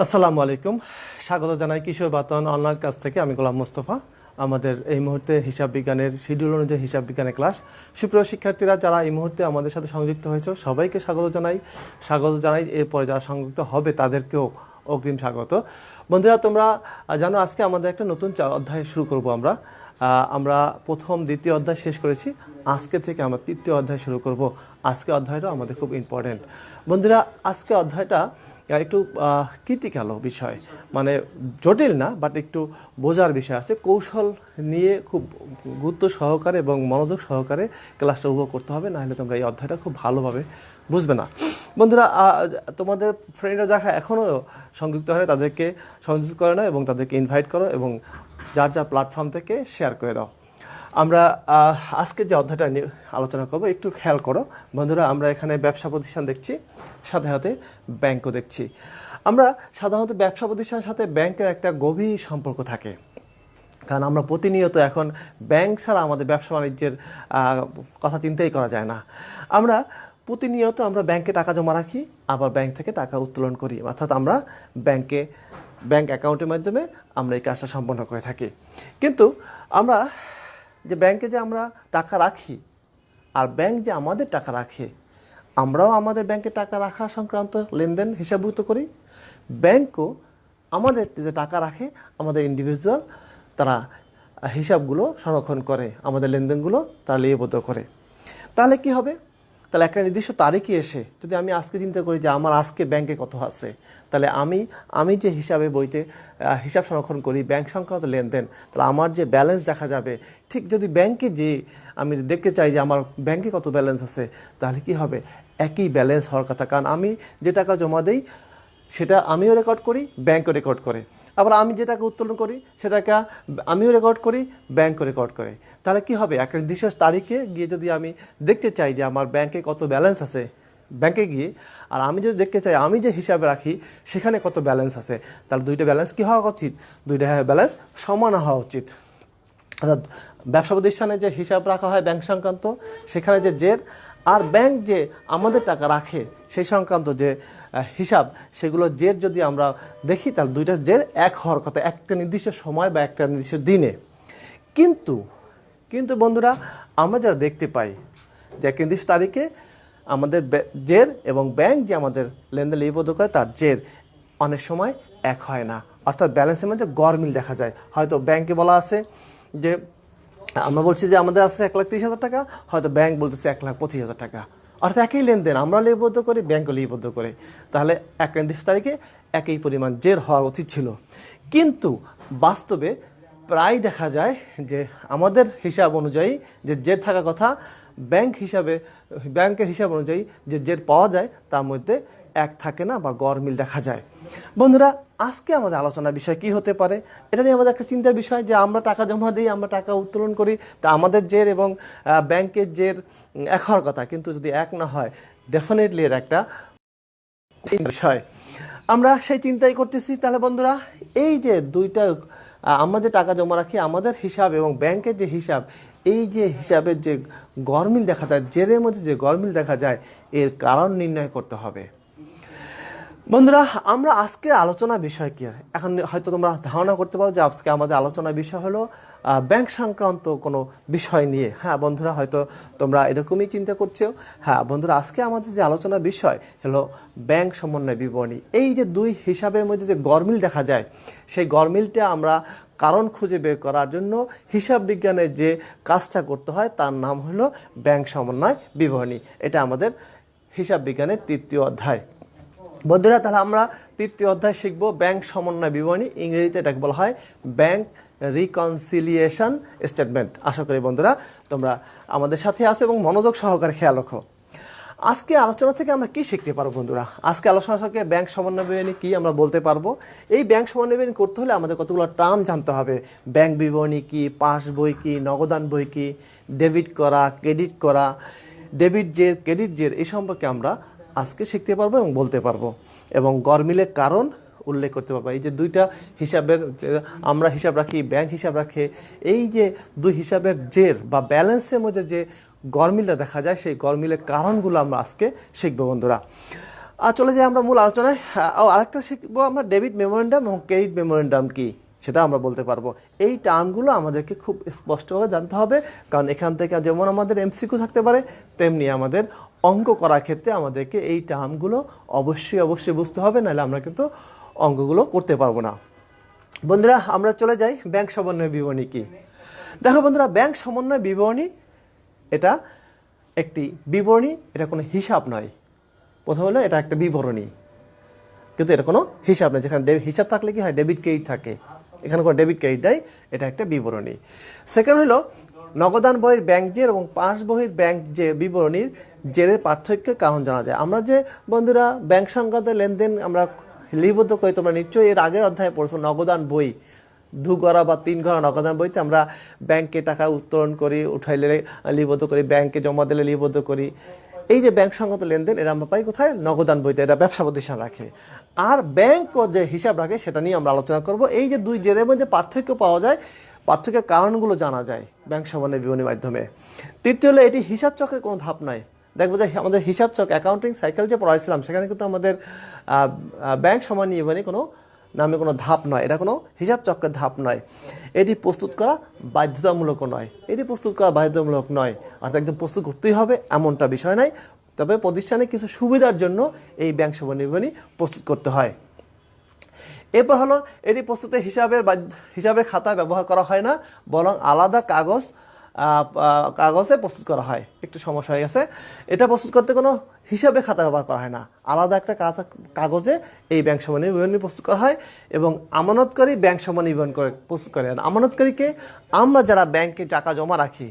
আসসালামু আলাইকুম, স্বাগত জানাই কিশোর বাতন অনলাইন ক্লাস থেকে। আমি গোলাম মোস্তফা। আমাদের এই মুহূর্তে হিসাব বিজ্ঞানের শিডিউল অনুযায়ী হিসাব বিজ্ঞানের ক্লাস। সুপ্রিয় শিক্ষার্থীরা যারা এই মুহূর্তে আমাদের সাথে সংযুক্ত হয়েছে সবাইকে স্বাগত জানাই। এরপরে যারা সংযুক্ত হবে তাদেরকেও অগ্রিম স্বাগত। বন্ধুরা, তোমরা জানো আজকে আমাদের একটা নতুন অধ্যায় শুরু করব। আমরা প্রথম দ্বিতীয় অধ্যায় শেষ করেছি। আজকে থেকে আমরা তৃতীয় অধ্যায় শুরু করব। আজকে অধ্যায়টা আমাদের খুব ইম্পর্টেন্ট। বন্ধুরা, আজকে অধ্যায়টা একটু ক্রিটিক্যাল বিষয়, মানে জটিল না, বাট একটু বোঝার বিষয় আছে। কৌশল নিয়ে খুব গুরুত্ব সহকারে এবং মনোযোগ সহকারে ক্লাসটা উপভোগ করতে হবে, নাহলে তোমরা এই অধ্যায়টা খুব ভালোভাবে বুঝবে না। বন্ধুরা, তোমাদের ফ্রেন্ডরা যারা এখনও সংযুক্ত হয় তাদেরকে সংযুক্ত করে নাও এবং তাদেরকে ইনভাইট করো এবং যার যা প্ল্যাটফর্ম থেকে শেয়ার করে দাও। আমরা আজকে যে অধ্যায়টা নিয়ে আলোচনা করব একটু খেয়াল করো বন্ধুরা। আমরা এখানে ব্যবসা প্রতিষ্ঠান দেখছি, সাথে সাথে ব্যাংকও দেখছি। আমরা সাধারণত ব্যবসা প্রতিষ্ঠানের সাথে ব্যাংকের একটা গভীর সম্পর্ক থাকে, কারণ আমরা প্রতিনিয়ত এখন ব্যাংক ছাড়া আমাদের ব্যবসা বাণিজ্যের কথা চিন্তাই করা যায় না। আমরা প্রতিনিয়ত ব্যাংকে টাকা জমা রাখি, আবার ব্যাংক থেকে টাকা উত্তোলন করি, অর্থাৎ আমরা ব্যাংক অ্যাকাউন্টের মাধ্যমে আমরা এই কাজটা সম্পন্ন করে থাকি। কিন্তু আমরা যে ব্যাংকে যে আমরা টাকা রাখি আর ব্যাংক যে আমাদের টাকা রাখে, আমরাও আমাদের ব্যাংকে টাকা রাখা সংক্রান্ত লেনদেন হিসাবভুক্ত করি। ব্যাংকও আমাদের যে টাকা রাখে, আমাদের ইন্ডিভিজুয়াল তারা হিসাবগুলো সংরক্ষণ করে, আমাদের লেনদেনগুলো তারা লিপিবদ্ধ করে। তাহলে কি হবে? তাহলে একটা নির্দিষ্ট তারিখে এসে যদি আমি আজকে চিন্তা করি যে আমার আজকে ব্যাংকে কত আছে, তাহলে আমি যে হিসাবে বইতে হিসাব সংরক্ষণ করি ব্যাংক সংক্রান্ত লেনদেন, তাহলে আমার যে ব্যালেন্স দেখা যাবে। ঠিক যদি ব্যাংকে যে আমি দেখতে চাই যে আমার ব্যাংকে কত ব্যালেন্স আছে, তাহলে কি হবে? একই ব্যালেন্স হওয়ার কথা, কারণ আমি যে টাকা জমা দিই সেটা আমিও রেকর্ড করি, ব্যাংকও রেকর্ড করে। আবার আমি যে টাকা উত্তোলন করি সেটাকে আমিও রেকর্ড করি, ব্যাংকও রেকর্ড করে। তাহলে কি হবে? একটা নির্দিষ্ট তারিখে গিয়ে যদি আমি দেখতে চাই যে আমার ব্যাংকে কত ব্যালেন্স আছে ব্যাংকে গিয়ে, আর আমি যদি দেখতে চাই আমি যে হিসাবে রাখি সেখানে কত ব্যালেন্স আছে, তাহলে দুইটা ব্যালেন্স কী হওয়া উচিত? দুইটা ব্যালেন্স সমান হওয়া উচিত। অর্থাৎ ব্যবসা প্রতিষ্ঠানে যে হিসাব রাখা হয় ব্যাংক সংক্রান্ত, সেখানে যে জের, আর ব্যাংক যে আমাদের টাকা রাখে সেই সংক্রান্ত যে হিসাব, সেগুলো জের যদি আমরা দেখি তাহলে দুইটা জের এক হওয়ার কথা একটা নির্দিষ্ট সময় বা একটা নির্দিষ্ট দিনে। কিন্তু বন্ধুরা, আমরা যারা দেখতে পাই যে এক নির্দিষ্ট তারিখে আমাদের জের এবং ব্যাংক যে আমাদের লেনদেন লিপিবদ্ধ করে তার জের অনেক সময় এক হয় না, অর্থাৎ ব্যালেন্সের মধ্যে গরমিল দেখা যায়। হয়তো ব্যাংকে বলা আছে যে আমরা বলছি যে আমাদের আছে 1,30,000 টাকা, হয়তো ব্যাংক বলতেছে 1,25,000 টাকা, অর্থাৎ একই লেনদেন আমরা লিপিবদ্ধ করি, ব্যাংকও লিপিবদ্ধ করে। তাহলে এক নির্দিষ্ট তারিখে একই পরিমাণ জের হওয়া উচিত ছিল। কিন্তু বাস্তবে প্রায় দেখা যায় যে আমাদের হিসাব অনুযায়ী যে জের থাকার কথা, ব্যাংকের হিসাব অনুযায়ী যে জের পাওয়া যায় তার মধ্যে এক থাকে না বা গরমিল দেখা যায়। বন্ধুরা, আজকে আমাদের আলোচনার বিষয় কি হতে পারে? এটা নিয়ে আমাদের একটা চিন্তার বিষয় যে আমরা টাকা জমা দিই, আমরা টাকা উত্তোলন করি, তা আমাদের জের এবং ব্যাংকের জের এক হওয়ার কথা, কিন্তু যদি এক না হয় ডেফিনেটলি এর একটা বিষয়। আমরা সেই চিন্তাই করতেছি। তাহলে বন্ধুরা, এই যে দুইটা আমরা যে টাকা জমা রাখি আমাদের হিসাব এবং ব্যাংকের যে হিসাব, এই যে হিসাবের যে গরমিল দেখা যায়, জেরের মধ্যে যে গরমিল দেখা যায়, এর কারণ নির্ণয় করতে হবে। বন্ধুরা, আমরা আজকে আলোচনা বিষয় কি? এখন হয়তো তোমরা ধারণা করতে পারো যে আজকে আমাদের আলোচনার বিষয় হলো ব্যাংক সংক্রান্ত কোনো বিষয় নিয়ে। হ্যাঁ বন্ধুরা, হয়তো তোমরা এরকমই চিন্তা করছো। হ্যাঁ বন্ধুরা, আজকে আমাদের যে আলোচনার বিষয় হলো ব্যাংক সমন্বয় বিবরণী। এই যে দুই হিসাবের মধ্যে যে গরমিল দেখা যায়, সেই গরমিলটা আমরা কারণ খুঁজে বের করার জন্য হিসাব বিজ্ঞানের যে কাজটা করতে হয় তার নাম হলো ব্যাংক সমন্বয় বিবরণী। এটা আমাদের হিসাব বিজ্ঞানের তৃতীয় অধ্যায়। বন্ধুরা, তাহলে আমরা তৃতীয় অধ্যায় শিখব ব্যাংক সমন্বয় বিবরণী। ইংরেজিতে এটাকে বলা হয় ব্যাংক রিকনসিলিয়েশন স্টেটমেন্ট। আশা করি বন্ধুরা তোমরা আমাদের সাথে আছো এবং মনোযোগ সহকারে খেয়াল রাখো। আজকে আলোচনা থেকে আমরা কি শিখতে পারবো বন্ধুরা? আজকে আলোচনা থেকে ব্যাংক সমন্বয় বিবরণী কি আমরা বলতে পারবো। এই ব্যাংক সমন্বয় বিবরণী করতে হলে আমাদের কতগুলো টার্ম জানতে হবে। ব্যাংক বিবরণী কি, পাস বই কি, নগদান বই কি, ডেবিট করা, ক্রেডিট করা, ডেবিট জের, ক্রেডিট জের, এই সম্পর্কে আমরা আজকে শিখতে পারবো এবং বলতে পারবো, এবং গরমিলের কারণ উল্লেখ করতে পারবো। এই যে দুইটা হিসাবের আমরা হিসাব রাখি, ব্যাংক হিসাব রাখে, এই যে দুই হিসাবের জের বা ব্যালেন্সের মধ্যে যে গরমিলটা দেখা যায়, সেই গরমিলের কারণগুলো আমরা আজকে শিখবো বন্ধুরা। আর চলে যাই আমরা মূল আলোচনায়। আরেকটা শিখবো আমরা ডেবিট মেমোরেন্ডাম এবং ক্রেডিট মেমোরেন্ডাম কি সেটা আমরা বলতে পারবো। এই টার্মগুলো আমাদেরকে খুব স্পষ্টভাবে জানতে হবে, কারণ এখান থেকে যেমন আমাদের এমসিকিউ থাকতে পারে, তেমনি আমাদের অঙ্ক করার ক্ষেত্রে আমাদেরকে এই টার্মগুলো অবশ্যই বুঝতে হবে, নাহলে আমরা কিন্তু অঙ্কগুলো করতে পারবো না। বন্ধুরা আমরা চলে যাই ব্যাংক সমন্বয় বিবরণী কি। দেখো বন্ধুরা, ব্যাংক সমন্বয় বিবরণী এটা একটি বিবরণী, এটা কোনো হিসাব নয়। প্রথম হলো এটা একটা বিবরণী, কিন্তু এটা কোনো হিসাব নেই। যেখানে হিসাব থাকলে কি হয়, ডেবিট ক্রেডিট থাকে, এখানে কোনো ডেবিট ক্রেডিট নাই, এটা একটা বিবরণী। সেকেন্ড হলো নগদান বইয়ের ব্যাংক জের এবং পাস বইয়ের ব্যাংক যে বিবরণীর জেরের পার্থক্যের কারণ জানা যায়। আমরা যে বন্ধুরা ব্যাংক সংক্রান্ত লেনদেন আমরা লিপিবদ্ধ করি, তোমরা নিশ্চয়ই এর আগের অধ্যায়ে পড়ছো নগদান বই, 2 গড়া বা 3 গড়া নগদান বইতে আমরা ব্যাংকে টাকা উত্তোলন করি, উঠাইলে লিপিবদ্ধ করি, ব্যাংকে জমা দিলে লিপিবদ্ধ করি। এই যে ব্যাংক সংক্রান্ত লেনদেন এটা আমরা পাই কোথায়, নগদান বইতে, এটা ব্যবসা প্রতিষ্ঠান রাখে। আর ব্যাংক যে হিসাব রাখে সেটা নিয়ে আমরা আলোচনা করব। এই যে দুই জেরের মধ্যে পার্থক্য পাওয়া যায়, পার্থক্যের কারণগুলো জানা যায় ব্যাংক সমন্বয় বিবরণীর মাধ্যমে। তৃতীয় হলো এটি হিসাব চক্রের কোনো ধাপ নয়। দেখবো যে আমাদের হিসাব চক্র অ্যাকাউন্টিং সাইকেল যে পড়াইছিলাম সেখানে কিন্তু আমাদের ব্যাংক সমন্বয় বিবরণী কোনো নামে কোনো ধাপ নয়, এটা কোনো হিসাব চক্রের ধাপ নয়। এটি প্রস্তুত করা বাধ্যতামূলকও নয়, এটি প্রস্তুত করা বাধ্যতামূলক নয়, অর্থাৎ একদম প্রস্তুত করতেই হবে এমনটা বিষয় নয়। তবে প্রতিষ্ঠানে কিছু সুবিধার জন্য এই ব্যাংক সমন্বয় বিবরণী প্রস্তুত করতে হয়। এরপর হলো এটি প্রস্তুতে হিসাবের খাতা ব্যবহার করা হয় না, বরং আলাদা কাগজে প্রস্তুত করা হয়। একটু সমস্যা হয়ে গেছে, এটা প্রস্তুত করতে কোনো হিসাবে খাতা ব্যবহার করা হয় না, আলাদা একটা কাগজে এই ব্যাংক সমন্বয় বিবরণী প্রস্তুত করা হয়। এবং আমানতকারী ব্যাংক সমন্বয় বিবরণ প্রস্তুত করে। আমানতকারীকে আমরা যারা ব্যাংকে টাকা জমা রাখি,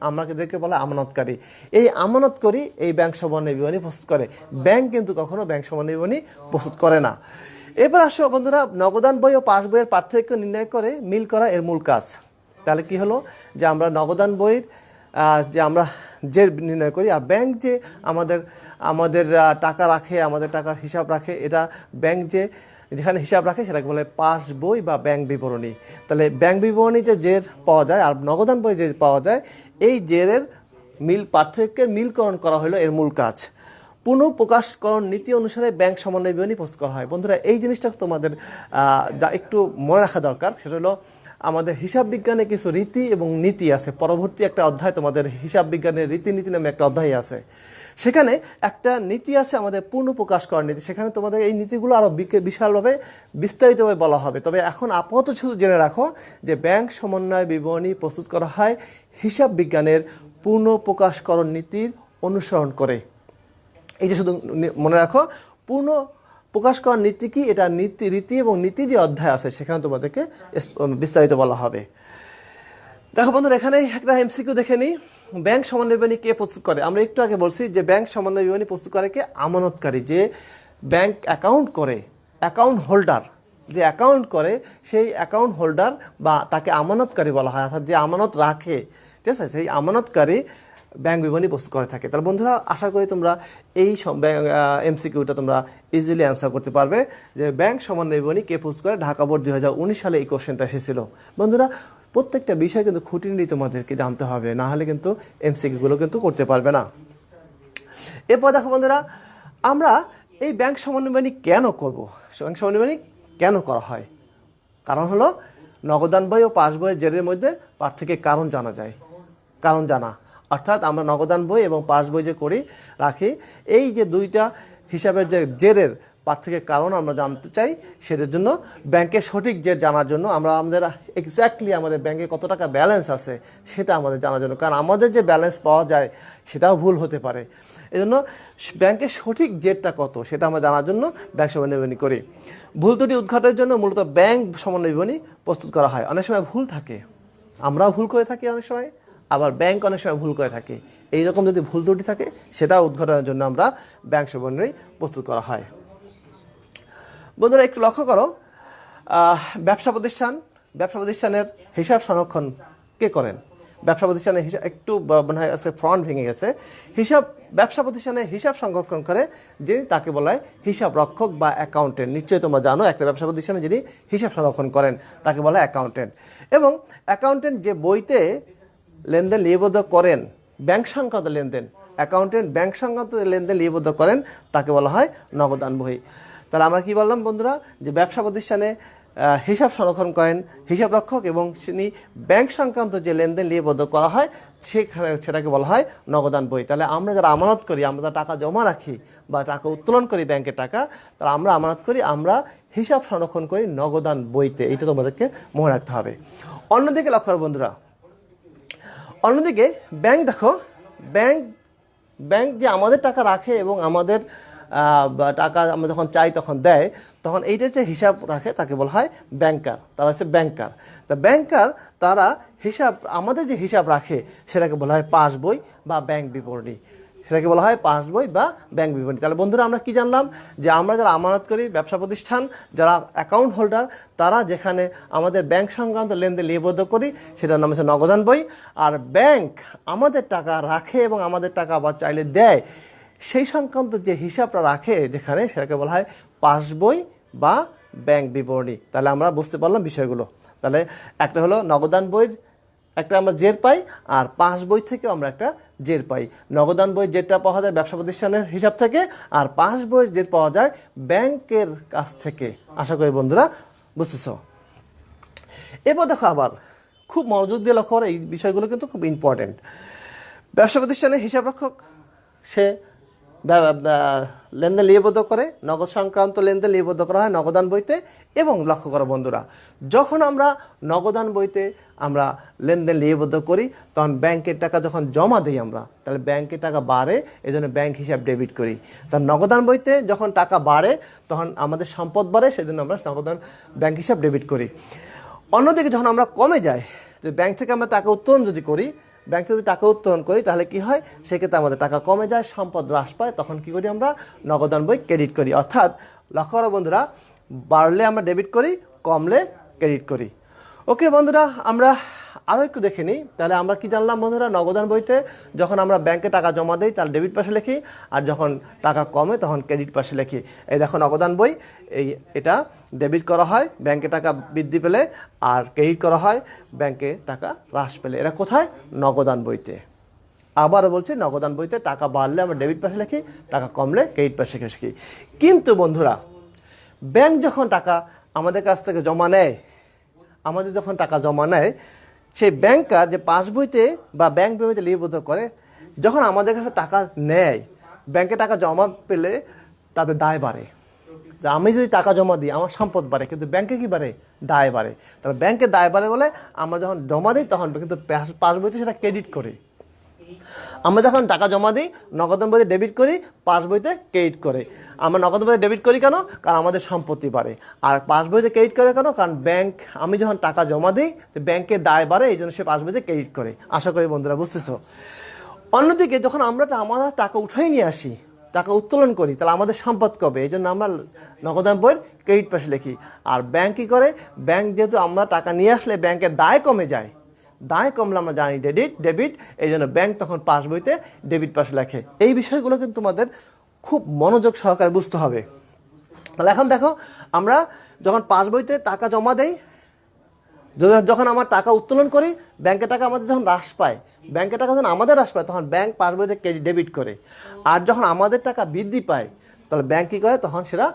আমরা এদেরকে বলা আমানতকারী। এই আমানতকারী এই ব্যাংক সমন্বয় বিবরণী প্রস্তুত করে, ব্যাংক কিন্তু কখনো ব্যাংক সমন্বয় বিবরণী প্রস্তুত করে না। এবার আসো বন্ধুরা, নগদান বই ও পাস বইয়ের পার্থক্য নির্ণয় করে মিল করা এর মূল কাজ। তাহলে কি হলো যে আমরা নগদান বইয়ের যে আমরা যে নির্ণয় করি, আর ব্যাংক যে আমাদের টাকা রাখে, আমাদের টাকার হিসাব রাখে, এটা ব্যাংক যেখানে হিসাব রাখে সেটাকে বলে পাস বই বা ব্যাংক বিবরণী। তাহলে ব্যাংক বিবরণী যে জের পাওয়া যায় আর নগদান বই যে পাওয়া যায়, এই জেরের পার্থক্যের মিলকরণ করা হলো এর মূল কাজ। পুনঃপ্রকাশকরণ নীতি অনুসারে ব্যাংক সমন্বয় বিবরণী প্রস্তুত করা হয়। বন্ধুরা এই জিনিসটা তোমাদের যা একটু মনে রাখা দরকার, সেটা হলো আমাদের হিসাব বিজ্ঞানে কিছু রীতি এবং নীতি আছে। পরবর্তী একটা অধ্যায় তোমাদের হিসাব বিজ্ঞানের রীতিনীতি নামে একটা অধ্যায় আছে, সেখানে একটা নীতি আছে আমাদের পূর্ণ প্রকাশ করার নীতি। সেখানে তোমাদের এই নীতিগুলো আরও বিশালভাবে বিস্তারিতভাবে বলা হবে। তবে এখন আপাতত শুধু জেনে রাখো যে ব্যাংক সমন্বয় বিবরণী প্রস্তুত করা হয় হিসাব বিজ্ঞানের পূর্ণ প্রকাশকরণ নীতির অনুসরণ করে। এইটা শুধু মনে রাখো, পূর্ণ প্রকাশ করার নীতি কি, এটা রীতি এবং নীতি যে অধ্যায় আছে সেখানে তোমাদেরকে বিস্তারিত বলা হবে। দেখো বন্ধুরা, এখানে একটা এমসিকিউ দেখে নিই। ব্যাংক সমন্বয় বিবরণী কে প্রস্তুত করে? আমরা একটু আগে বলছি যে ব্যাংক সমন্বয় বিবরণী প্রস্তুত করে কে, আমানতকারী, যে ব্যাংক অ্যাকাউন্ট করে, অ্যাকাউন্ট হোল্ডার যে অ্যাকাউন্ট করে সেই অ্যাকাউন্ট হোল্ডার বা তাকে আমানতকারী বলা হয়, অর্থাৎ যে আমানত রাখে, ঠিক আছে, সেই আমানতকারী ব্যাংক বিবরণী প্রস্তুত করে থাকে। তাহলে বন্ধুরা আশা করি তোমরা এই এমসিকিউটা তোমরা ইজিলি অ্যান্সার করতে পারবে যে ব্যাংক সমন্বয় বিবরণী কে প্রস্তুত করে। ঢাকা বোর্ড 2019 সালে এই কোশ্চেনটা এসেছিল। বন্ধুরা প্রত্যেকটা বিষয় কিন্তু খুঁটিনাটি তোমাদেরকে জানতে হবে, না হলে কিন্তু এমসিকিউগুলো কিন্তু করতে পারবে না। এরপর দেখো বন্ধুরা, আমরা এই ব্যাংক সমন্বয় বিবরণী কেন করব, ব্যাংক সমন্বয় বিবরণী কেন করা হয়? কারণ হলো নগদান বই ও পাস বইয়ের জেরের মধ্যে পার্থক্যের কারণ জানা, অর্থাৎ আমরা নগদান বই এবং পাস বই যে রাখি, এই যে দুইটা হিসাবের যে জেরের পার্থক্যের কারণ আমরা জানতে চাই। সেটার জন্য ব্যাংকের সঠিক জের জানার জন্য আমাদের এক্স্যাক্টলি আমাদের ব্যাংকে কত টাকা ব্যালেন্স আছে সেটা আমাদের জানার জন্য, কারণ আমাদের যে ব্যালেন্স পাওয়া যায় সেটাও ভুল হতে পারে। এই জন্য ব্যাংকের সঠিক জেরটা কত সেটা আমরা জানার জন্য ব্যাংক সমন্বয় বিবরণী করি। ভুল ত্রুটি উদ্ঘাটনের জন্য মূলত ব্যাংক সমন্বয় বিবরণী প্রস্তুত করা হয়। অনেক সময় ভুল থাকে, আমরাও ভুল করে থাকি অনেক সময়, আবার ব্যাংক অনেক সময় ভুল করে থাকে। এইরকম যদি ভুল ত্রুটি থাকে সেটা উদ্ঘাটনের জন্য আমরা ব্যাংক সমন্বয় বিবরণী প্রস্তুত করা হয়। বন্ধুরা একটু লক্ষ্য করো, ব্যবসা প্রতিষ্ঠানের হিসাব সংরক্ষণ কে করেন? ব্যবসা প্রতিষ্ঠানের হিসাব একটু মনে হয় ফ্রন্ট ভেঙে গেছে। ব্যবসা প্রতিষ্ঠানে হিসাব সংরক্ষণ করে যিনি, তাকে বলা হয় হিসাব রক্ষক বা অ্যাকাউন্টেন্ট। নিশ্চয়ই তোমরা জানো একটা ব্যবসা প্রতিষ্ঠানে যিনি হিসাব সংরক্ষণ করেন তাকে বলা হয় অ্যাকাউন্টেন্ট। এবং অ্যাকাউন্টেন্ট যে বইতে লেনদেন লিপিবদ্ধ করেন ব্যাংক সংক্রান্ত লেনদেন, অ্যাকাউন্টেন্ট ব্যাংক সংক্রান্ত লেনদেন লিপিবদ্ধ করেন তাকে বলা হয় নগদান বই। তাহলে আমরা কি বললাম বন্ধুরা, যে ব্যবসা প্রতিষ্ঠানে হিসাব সংরক্ষণ করেন হিসাব রক্ষক এবং তিনি ব্যাংক সংক্রান্ত যে লেনদেন লিপিবদ্ধ করা হয় সেটাকে বলা হয় নগদান বই। তাহলে আমরা যারা আমানত করি, আমরা যারা টাকা জমা রাখি বা টাকা উত্তোলন করি ব্যাংকের টাকা, তাহলে আমরা আমানত করি, আমরা হিসাব সংরক্ষণ করি নগদান বইতে। এটা তোমাদেরকে মনে রাখতে হবে। অন্যদিকে লক্ষ্য করো বন্ধুরা, অন্যদিকে ব্যাংক দেখো, ব্যাংক যে আমাদের টাকা রাখে এবং আমাদের টাকা আমরা যখন চাই তখন দেয়, তখন এইটা যে হিসাব রাখে তাকে বলা হয় ব্যাংকার। তারা হচ্ছে ব্যাংকার। তা ব্যাংকার তারা হিসাব, আমাদের যে হিসাব রাখে সেটাকে বলা হয় পাস বই বা ব্যাংক বিবরণী। সেটাকে বলা হয় পাস বই বা ব্যাংক বিবরণী। তাহলে বন্ধুরা আমরা কি জানলাম, যে আমরা যারা আমানত করি, ব্যবসা প্রতিষ্ঠান যারা অ্যাকাউন্ট হোল্ডার, তারা যেখানে আমাদের ব্যাংক সংক্রান্ত লেনদেন লিপিবদ্ধ করি সেটার নাম হচ্ছে নগদান বই। আর ব্যাংক আমাদের টাকা রাখে এবং আমাদের টাকা আবার চাইলে দেয়, সেই সংক্রান্ত যে হিসাবটা রাখে যেখানে, সেটাকে বলা হয় পাস বই বা ব্যাংক বিবরণী। তাহলে আমরা বুঝতে পারলাম বিষয়গুলো। তাহলে একটা হলো নগদান বইয়ের একটা আমরা জের পাই, আর পাস বই থেকেও আমরা একটা জের পাই। নগদান বই যেটা পাওয়া যায় ব্যবসা প্রতিষ্ঠানের হিসাব থেকে, আর পাস বই জের পাওয়া যায় ব্যাংকের কাছ থেকে। আশা করি বন্ধুরা বুঝতেছ। এরপর দেখো আবার খুব মনোযোগ দিয়ে লক্ষ্য করো, এই বিষয়গুলো কিন্তু খুব ইম্পর্টেন্ট। ব্যবসা প্রতিষ্ঠানের হিসাব রক্ষক সে লেনদেন লিপিবদ্ধ করে, নগদ সংক্রান্ত লেনদেন লিপিবদ্ধ করা হয় নগদান বইতে। এবং লক্ষ্য করো বন্ধুরা, যখন আমরা নগদান বইতে আমরা লেনদেন লিপিবদ্ধ করি, তখন ব্যাংকের টাকা যখন জমা দিই আমরা, তাহলে ব্যাংকের টাকা বাড়ে, এই জন্য ব্যাংক হিসাব ডেবিট করি। তার নগদান বইতে যখন টাকা বাড়ে তখন আমাদের সম্পদ বাড়ে, সেই জন্য আমরা নগদান ব্যাংক হিসাব ডেবিট করি। অন্যদিকে যখন আমরা কমে যাই, যে ব্যাংক থেকে আমরা টাকা উত্তোলন যদি করি, ব্যাংক থেকে যদি টাকা উত্তোলন করি, তাহলে কি হয়, সেক্ষেত্রে আমাদের টাকা কমে যায়, সম্পদ হ্রাস পায়, তখন কি করি আমরা নগদান বই ক্রেডিট করি। অর্থাৎ লক্ষ্য করো বন্ধুরা, বাড়লে আমরা ডেবিট করি, কমলে ক্রেডিট করি। ওকে বন্ধুরা, আমরা আরও একটু দেখে নিই। তাহলে আমরা কি জানলাম বন্ধুরা, নগদান বইতে যখন আমরা ব্যাংকে টাকা জমা দিই তাহলে ডেবিট পাশে লিখি, আর যখন টাকা কমে তখন ক্রেডিট পাশে লিখি। এই দেখো নগদান বই, এটা ডেবিট করা হয় ব্যাংকে টাকা বৃদ্ধি পেলে, আর ক্রেডিট করা হয় ব্যাংকে টাকা হ্রাস পেলে। এরা কোথায়? নগদান বইতে। আবারও বলছি, নগদান বইতে টাকা বাড়লে আমরা ডেবিট পাশে লিখি, টাকা কমলে ক্রেডিট পাশে লিখি। কিন্তু বন্ধুরা, ব্যাংক যখন টাকা আমাদের কাছ থেকে জমা নেয়, আমাদের যখন টাকা জমা নেয়, সেই ব্যাংকার যে পাস বইতে বা ব্যাংক বিবরণীতে লিপিবদ্ধ করে, যখন আমাদের কাছে টাকা নেয়, ব্যাংকে টাকা জমা পেলে তাদের দায় বাড়ে। যে আমি যদি টাকা জমা দিই আমার সম্পদ বাড়ে, কিন্তু ব্যাংকে কি বাড়ে? দায় বাড়ে। তাহলে ব্যাংকে দায় বাড়ে বলে আমরা যখন জমা দিই তখন কিন্তু পাস বইতে সেটা ক্রেডিট করে। আমরা যখন টাকা জমা দিই নগদান বইতে ডেবিট করি, পাস বইতে ক্রেডিট করে। আমরা নগদ বইতে ডেবিট করি কেন? কারণ আমাদের সম্পত্তি বাড়ে। আর পাস বইতে ক্রেডিট করে কেন? কারণ ব্যাংক, আমি যখন টাকা জমা দিই তো ব্যাংকের দায় বাড়ে, এই জন্য সে পাস বইতে ক্রেডিট করে। আশা করি বন্ধুরা বুঝতেছো। অন্যদিকে যখন আমরা টাকা উঠাই নিয়ে আসি, টাকা উত্তোলন করি, তাহলে আমাদের সম্পদ কবে, এই জন্য আমরা নগদান বইয়ের ক্রেডিট পাশে লিখি। আর ব্যাংক কী করে? ব্যাংক যেহেতু আমরা টাকা নিয়ে আসলে ব্যাংকের দায় কমে যায়, দায় কমলে আমরা জানি ডেবিট, এই জন্য ব্যাংক তখন পাস বইতে ডেবিট পাশে লেখে। এই বিষয়গুলো কিন্তু তোমাদের খুব মনোযোগ সহকারে বুঝতে হবে। তাহলে এখন দেখো, আমরা যখন পাস বইতে টাকা জমা দেই, যখন আমার টাকা উত্তোলন করি, ব্যাংকের টাকা আমাদের যখন হ্রাস পায়, ব্যাংকের টাকা যখন আমাদের হ্রাস পায়, তখন ব্যাংক পাস বইতে ডেবিট করে। আর যখন আমাদের টাকা বৃদ্ধি পায়, তাহলে ব্যাংক কী করে? তখন সেটা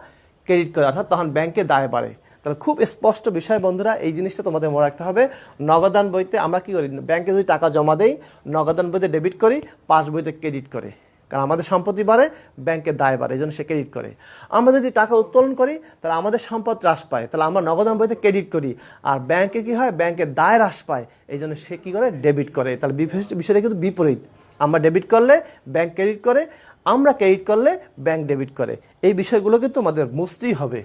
ক্রেডিট করে, অর্থাৎ তখন ব্যাংকের দায় বাড়ে। তাহলে খুব স্পষ্ট বিষয় বন্ধুরা, এই জিনিসটা তোমাদের মনে রাখতে হবে। নগদান বইতে আমরা কী করি? ব্যাংকে যদি টাকা জমা দেই, নগদান বইতে ডেবিট করি, পাস বইতে ক্রেডিট করে। কারণ আমাদের সম্পত্তি বাড়ে, ব্যাংকের দায় বাড়ে, এই জন্য সে ক্রেডিট করে। আমরা যদি টাকা উত্তোলন করি, তাহলে আমাদের সম্পদ হ্রাস পায়, তাহলে আমরা নগদান বইতে ক্রেডিট করি। আর ব্যাংকে কী হয়? ব্যাংকের দায় হ্রাস পায়, এই জন্য সে কী করে? ডেবিট করে। তাহলে বিষয়টা কিন্তু বিপরীত। আমরা ডেবিট করলে ব্যাংক ক্রেডিট করে, আমরা ক্রেডিট করলে ব্যাংক ডেবিট করে। এই বিষয়গুলো কিন্তু আমাদের বুঝতেই হবে।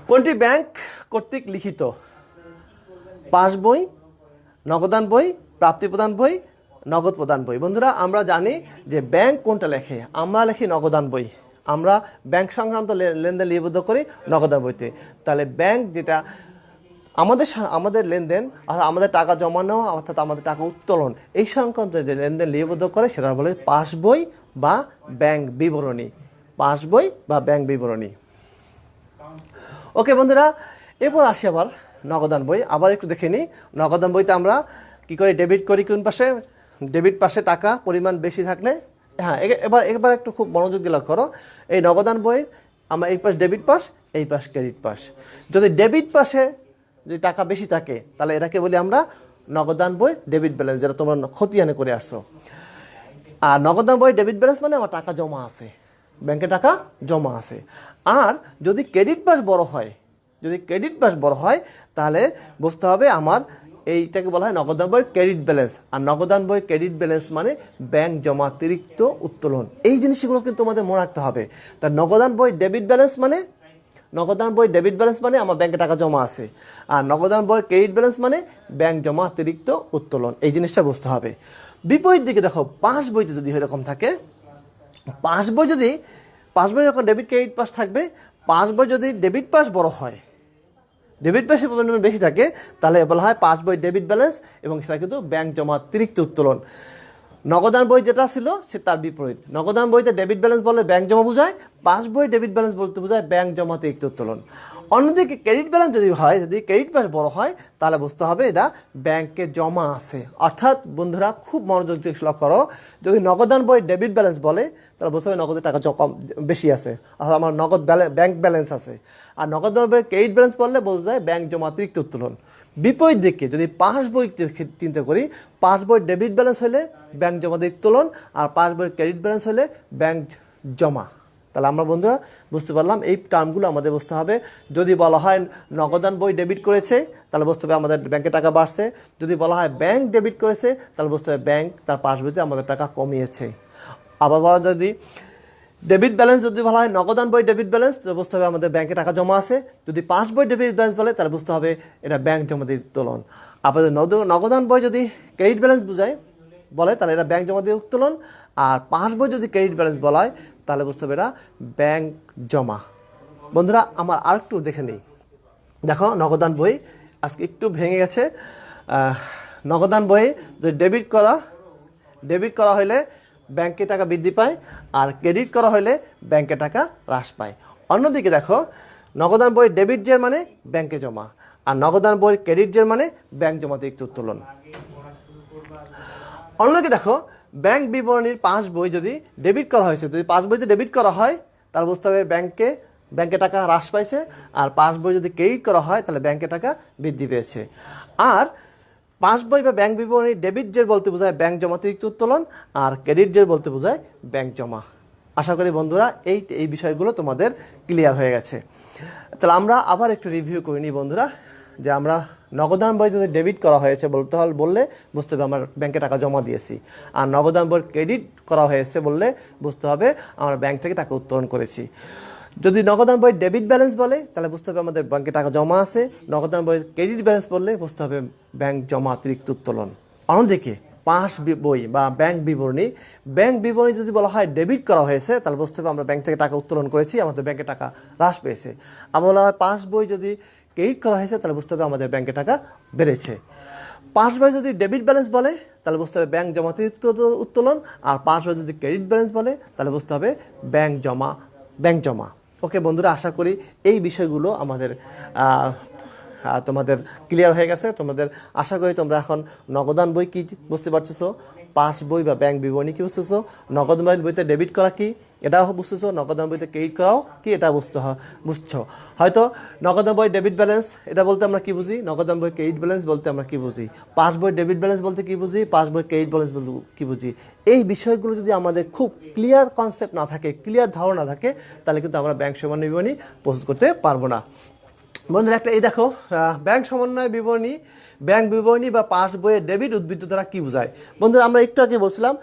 কোনটি ব্যাংক কর্তৃক লিখিত? পাস বই, নগদান বই, প্রাপ্তি প্রদান বই, নগদ প্রদান বই। বন্ধুরা, আমরা জানি যে ব্যাংক কোনটা লেখে। আমরা লিখি নগদান বই, আমরা ব্যাংক সংক্রান্ত লেনদেন লিপিবদ্ধ করি নগদান বইতে। তাহলে ব্যাংক যেটা আমাদের লেনদেন, আমাদের টাকা জমা নেওয়া, অর্থাৎ আমাদের টাকা উত্তোলন, এই সংক্রান্ত যে লেনদেন লিপিবদ্ধ করে সেটা বলে পাস বই বা ব্যাংক বিবরণী। পাস বই বা ব্যাংক বিবরণী। ওকে বন্ধুরা, এরপর আসি আবার নগদান বই। আবার একটু দেখে নিই, নগদান বইতে আমরা কী করে ডেবিট করি কোন পাশে? ডেবিট পাশে টাকা পরিমাণ বেশি থাকলে, হ্যাঁ এবার এবার একটু খুব মনোযোগ দিয়ে লক্ষ্য করো, এই নগদান বইয়ের আমার এই পাশ ডেবিট পাশ, এই পাশ ক্রেডিট পাশ। যদি ডেবিট পাশে যদি টাকা বেশি থাকে তাহলে এটাকে বলি আমরা নগদান বই ডেবিট ব্যালেন্স, যেটা তোমরা খতিয়ানে করে আসছো। আর নগদান বই ডেবিট ব্যালেন্স মানে আমার টাকা জমা আছে, ব্যাংকে টাকা জমা আছে। আর যদি ক্রেডিট পাশ বড় হয়, যদি ক্রেডিট পাশ বড় হয় তাহলে বুঝতে হবে আমার এইটাকে বলা হয় নগদান বইয়ের ক্রেডিট ব্যালেন্স। আর নগদান বইয়ের ক্রেডিট ব্যালেন্স মানে ব্যাংক জমা অতিরিক্ত উত্তোলন। এই জিনিসগুলো কিন্তু তোমাদের মনে রাখতে হবে। তা নগদান বই ডেবিট ব্যালেন্স মানে, নগদান বই ডেবিট ব্যালেন্স মানে আমার ব্যাংকে টাকা জমা আছে, আর নগদান বই ক্রেডিট ব্যালেন্স মানে ব্যাংক জমা অতিরিক্ত উত্তোলন। এই জিনিসটা বুঝতে হবে। বিপরীত দিকে দেখো, পাস বইতে যদি এরকম থাকে, পাস বই যদি পাস বই যখন ডেবিট ক্রেডিট পাস থাকবে, পাস বই যদি ডেবিট পাস বড় হয়, ডেবিট পাসের পরিমাণ বেশি থাকে, তাহলে বলা হয় পাস বই ডেবিট ব্যালেন্স, এবং সেটা কিন্তু ব্যাংক জমা অতিরিক্ত উত্তোলন। নগদান বই যেটা ছিল সে তার বিপরীত। নগদান বইতে ডেবিট ব্যালেন্স বলে ব্যাংক জমা বোঝায়, পাস বই ডেবিট ব্যালেন্স বলতে বোঝায় ব্যাংক জমা অতিরিক্ত উত্তোলন। অন্যদিকে ক্রেডিট ব্যালেন্স যদি হয়, যদি ক্রেডিট পাস বড় হয়, তাহলে বুঝতে হবে এটা ব্যাংকে জমা আছে। অর্থাৎ বন্ধুরা খুব মনোযোগ দিয়ে লক্ষ্য করো, যদি নগদান বই ডেবিট ব্যালেন্স বলে তাহলে বুঝতে হবে নগদের টাকা কম বেশি আছে, অর্থাৎ আমার নগদ ব্যাংক ব্যালেন্স আছে। আর নগদান বইয়ের ক্রেডিট ব্যালেন্স বললে বোঝা যায় ব্যাংক জমা অতিরিক্ত উত্তোলন। বিপরীত দিকে যদি পাস বই চিন্তা করি, পাস বই ডেবিট ব্যালেন্স হলে ব্যাংক জমা দিয়ে উত্তোলন, আর পাস বইয়ের ক্রেডিট ব্যালেন্স হলে ব্যাংক জমা। তাহলে আমরা বন্ধুরা বুঝতে পারলাম এই টার্মগুলো আমাদের বুঝতে হবে। যদি বলা হয় নগদান বই ডেবিট করেছে তাহলে বুঝতে হবে আমাদের ব্যাংকে টাকা বাড়ছে, যদি বলা হয় ব্যাংক ডেবিট করেছে তাহলে বুঝতে হবে ব্যাংক তার পাস বইতে আমাদের টাকা কমিয়েছে। আবার বলা যদি ডেবিট ব্যালেন্স যদি বলা হয় নগদান বই ডেবিট ব্যালেন্স, তাহলে বুঝতে হবে আমাদের ব্যাংকে টাকা জমা আছে। যদি পাস বই ডেবিট ব্যালেন্স বলে তাহলে বুঝতে হবে এটা ব্যাংক জমা দিয়ে উত্তোলন। আবার নগদান বই যদি ক্রেডিট ব্যালেন্স বোঝায় বলে তাহলে এটা ব্যাংক জমা দিয়ে উত্তোলন, আর পাস বই যদি ক্রেডিট ব্যালেন্স বলা হয় তাহলে বুঝতে হবে এটা ব্যাংক জমা। বন্ধুরা আমার আরেকটু দেখে নিই, দেখো নগদান বই আজকে একটু ভেঙে গেছে। নগদান বই যদি ডেবিট করা হলে ব্যাংকে টাকা বৃদ্ধি পায়, আর ক্রেডিট করা হলে ব্যাংকে টাকা হ্রাস পায়। অন্যদিকে দেখো নগদান বই ডেবিট জের মানে ব্যাংকে জমা, আর নগদান বই ক্রেডিট জের মানে ব্যাংক জমা থেকে একটু উত্তোলন। অন্যদিকে দেখো ব্যাংক বিবরণীর পাস বই যদি ডেবিট করা হয়েছে, যদি পাস বইতে ডেবিট করা হয় তাহলে বুঝতে হবে ব্যাংকে টাকা হ্রাস পাইছে, আর পাস বই যদি ক্রেডিট করা হয় তাহলে ব্যাংকে টাকা বৃদ্ধি পেয়েছে। আর পাস বই বা ব্যাংক বিবরণী ডেবিট জের বলতে বোঝায় ব্যাংক জমা অতিরিক্ত উত্তোলন, আর ক্রেডিট জের বলতে বোঝায় ব্যাংক জমা। আশা করি বন্ধুরা এই বিষয়গুলো তোমাদের ক্লিয়ার হয়ে গেছে। তাহলে আমরা আবার একটু রিভিউ করে নিই বন্ধুরা, যে আমরা নগদান বই যদি ডেবিট করা হয়েছে বললে বুঝতে হবে আমার ব্যাংকে টাকা জমা দিয়েছি, আর নগদান বই ক্রেডিট করা হয়েছে বললে বুঝতে হবে আমরা ব্যাংক থেকে টাকা উত্তোলন করেছি। যদি নগদান বই ডেবিট ব্যালেন্স বলে তাহলে বুঝতে হবে আমাদের ব্যাংকে টাকা জমা আছে, নগদান বই ক্রেডিট ব্যালেন্স বললে বুঝতে হবে ব্যাংক জমা অতিরিক্ত উত্তোলন। অন্যদিকে পাস বই বা ব্যাংক বিবরণী যদি বলা হয় ডেবিট করা হয়েছে তাহলে বুঝতে হবে আমরা ব্যাংক থেকে টাকা উত্তোলন করেছি, আমাদের ব্যাংকে টাকা হ্রাস পেয়েছে। আবার বলা হয় পাস বই যদি ক্রেডিট করা হয়েছে তাহলে বুঝতে হবে আমাদের ব্যাংকে টাকা বেড়েছে। পাস বই যদি ডেবিট ব্যালেন্স বলে তাহলে বুঝতে হবে ব্যাংক জমা অতিরিক্ত উত্তোলন, আর পাস বই যদি ক্রেডিট ব্যালেন্স বলে তাহলে বুঝতে হবে ব্যাংক জমা। ওকে বন্ধুরা, আশা করি এই বিষয়গুলো আমাদের তোমাদের ক্লিয়ার হয়ে গেছে। তোমাদের আশা করি তোমরা এখন নগদান বই কী বুঝতে পারছো, পাস বই বা ব্যাংক বিবরণী কী বুঝতেছো, নগদান বইতে ডেবিট করা কি এটাও বুঝতেছো, নগদান বইতে ক্রেডিট করাও কি এটা বুঝছো। হয়তো নগদান বই ডেবিট ব্যালেন্স এটা বলতে আমরা কি বুঝি, নগদান বই ক্রেডিট ব্যালেন্স বলতে আমরা কি বুঝি, পাস বই ডেবিট ব্যালেন্স বলতে কি বুঝি, পাস বই ক্রেডিট ব্যালেন্স বলতে কি বুঝি। এই বিষয়গুলো যদি আমাদের খুব ক্লিয়ার কনসেপ্ট না থাকে, ক্লিয়ার ধারণা থাকে, তাহলে কিন্তু আমরা ব্যাংক সমন্বয় বিবরণী প্রস্তুত করতে পারবো না। বন্ধুরা একটা এই দেখো ব্যাংক সমন্বয় বিবরণী, ব্যাংক বিবরণী বা পাস বইয়ের ডেবিট উদ্বৃত্ত দ্বারা কী বোঝায়। বন্ধুরা আমরা একটু আগে বলছিলাম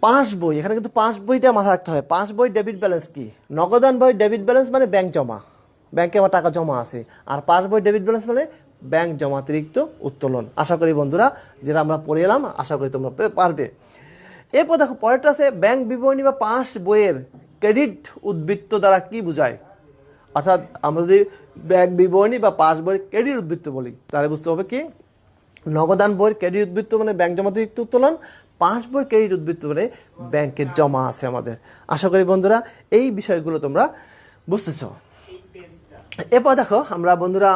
পাস বই, এখানে কিন্তু পাস বইটা মাথায় রাখতে হয়। পাস বই ডেবিট ব্যালেন্স কি, নগদান বই ডেবিট ব্যালেন্স মানে ব্যাংক জমা, ব্যাংকে আমার টাকা জমা আছে, আর পাস বই ডেবিট ব্যালেন্স মানে ব্যাংক জমা অতিরিক্ত উত্তোলন। আশা করি বন্ধুরা যেটা আমরা পড়ে এলাম আশা করি তোমরা পারবে। এরপর দেখো পরেরটা আছে ব্যাংক বিবরণী বা পাস বইয়ের ক্রেডিট উদ্বৃত্ত দ্বারা কি বোঝায়। অর্থাৎ আমরা যদি ব্যাংক বিবরণী বা পাস বইয়ের ক্রেডিট উদ্বৃত্ত বলি তাহলে বুঝতে হবে কি, নগদান বইয়ের ক্রেডিট উদ্বৃত্ত মানে ব্যাংক জমা অতিরিক্ত উত্তোলন, পাস বইয়ের ক্রেডিট উদ্বৃত্ত মানে ব্যাংকের জমা আছে আমাদের। আশা করি বন্ধুরা এই বিষয়গুলো তোমরা বুঝতেছ। এরপর দেখো আমরা বন্ধুরা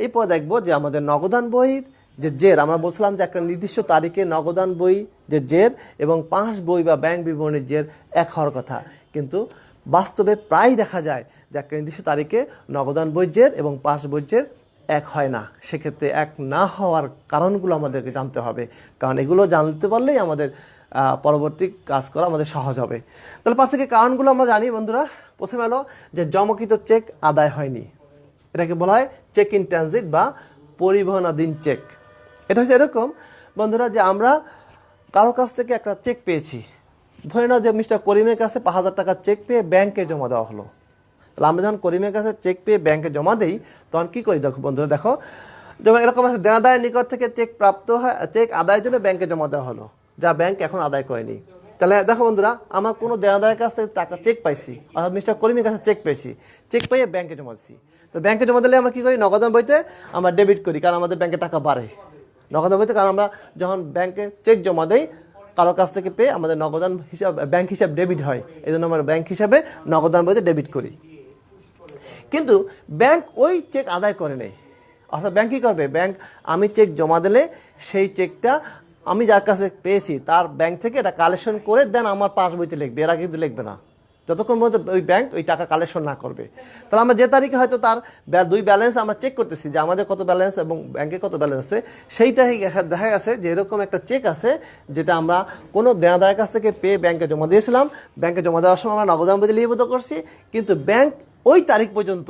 এরপর দেখবো যে আমাদের নগদান বইয়ের যে জের, আমরা বলছিলাম যে একটা নির্দিষ্ট তারিখে নগদান বই যে জের এবং পাস বই বা ব্যাংক বিবরণীর জের এক হওয়ার কথা, কিন্তু বাস্তবে প্রায় দেখা যায় যে একটা নির্দিষ্ট তারিখে নগদান বই জের এবং পাস বই জের এক হয় না। সেক্ষেত্রে এক না হওয়ার কারণগুলো আমাদেরকে জানতে হবে, কারণ এগুলো জানতে পারলেই আমাদের পরবর্তী কাজ করা আমাদের সহজ হবে। তাহলে 5 থেকে কারণগুলো আমরা জানি বন্ধুরা। প্রথমে হলো যে জমাকৃত চেক আদায় হয়নি, এটাকে বলা হয় চেক ইন ট্রানজিট বা পরিবহনাধীন চেক। এটা হচ্ছে এরকম বন্ধুরা যে আমরা কারো কাছ থেকে একটা চেক পেয়েছি, ধরে নাও যে মিস্টার করিমের কাছে 5,000 টাকার চেক পেয়ে ব্যাংকে জমা দেওয়া হলো। তাহলে আমরা যখন করিমের কাছে চেক পেয়ে ব্যাংকে জমা দিই তখন কী করি দেখো বন্ধুরা, দেখো যেমন এরকম আছে দেনাদারের নিকট থেকে চেক প্রাপ্ত হয়, চেক আদায়ের জন্য ব্যাংকে জমা দেওয়া হলো, যা ব্যাংক এখন আদায় করেনি। তাহলে দেখো বন্ধুরা, আমার কোনো দেনাদারের কাছ থেকে টাকা চেক পাইছি, অর্থাৎ মিস্টার করিমের কাছে চেক পেয়েছি, চেক পেয়ে ব্যাংকে জমা দিচ্ছি। তো ব্যাংকে জমা দিলে আমরা কী করি, নগদান বইতে আমরা ডেবিট করি, কারণ আমাদের ব্যাংকে টাকা বাড়ে নগদান বইতে। কারণ আমরা যখন ব্যাংকে চেক জমা দেই কারো কাছ থেকে পেয়ে আমাদের নগদান হিসাব, ব্যাংক হিসাব ডেবিট হয়, এই জন্য আমরা ব্যাংক হিসাবে নগদান বইতে ডেবিট করি। কিন্তু ব্যাংক ওই চেক আদায় করে নেই, অর্থাৎ ব্যাংক কী করবে, ব্যাংক আমি চেক জমা দিলে সেই চেকটা আমি যার কাছে পেয়েছি তার ব্যাংক থেকে এটা কালেকশন করে দেন আমার পাস বইতে লিখবে, এরা কিন্তু লিখবে না যতক্ষণ পর্যন্ত ওই ব্যাংক ওই টাকা কালেকশন না করবে। তাহলে আমরা যে তারিখে হয়তো তার দুই ব্যালেন্স আমরা চেক করতেছি যে আমাদের কত ব্যালেন্স এবং ব্যাংকে কত ব্যালেন্স আছে, সেই তারিখে দেখা গেছে যে এরকম একটা চেক আছে যেটা আমরা কোনো দেনাদারের কাছ থেকে পেয়ে ব্যাংকে জমা দিয়েছিলাম, ব্যাংকে জমা দেওয়ার সময় আমরা নগদান বইতে লিপিবদ্ধ করছি, কিন্তু ব্যাংক ওই তারিখ পর্যন্ত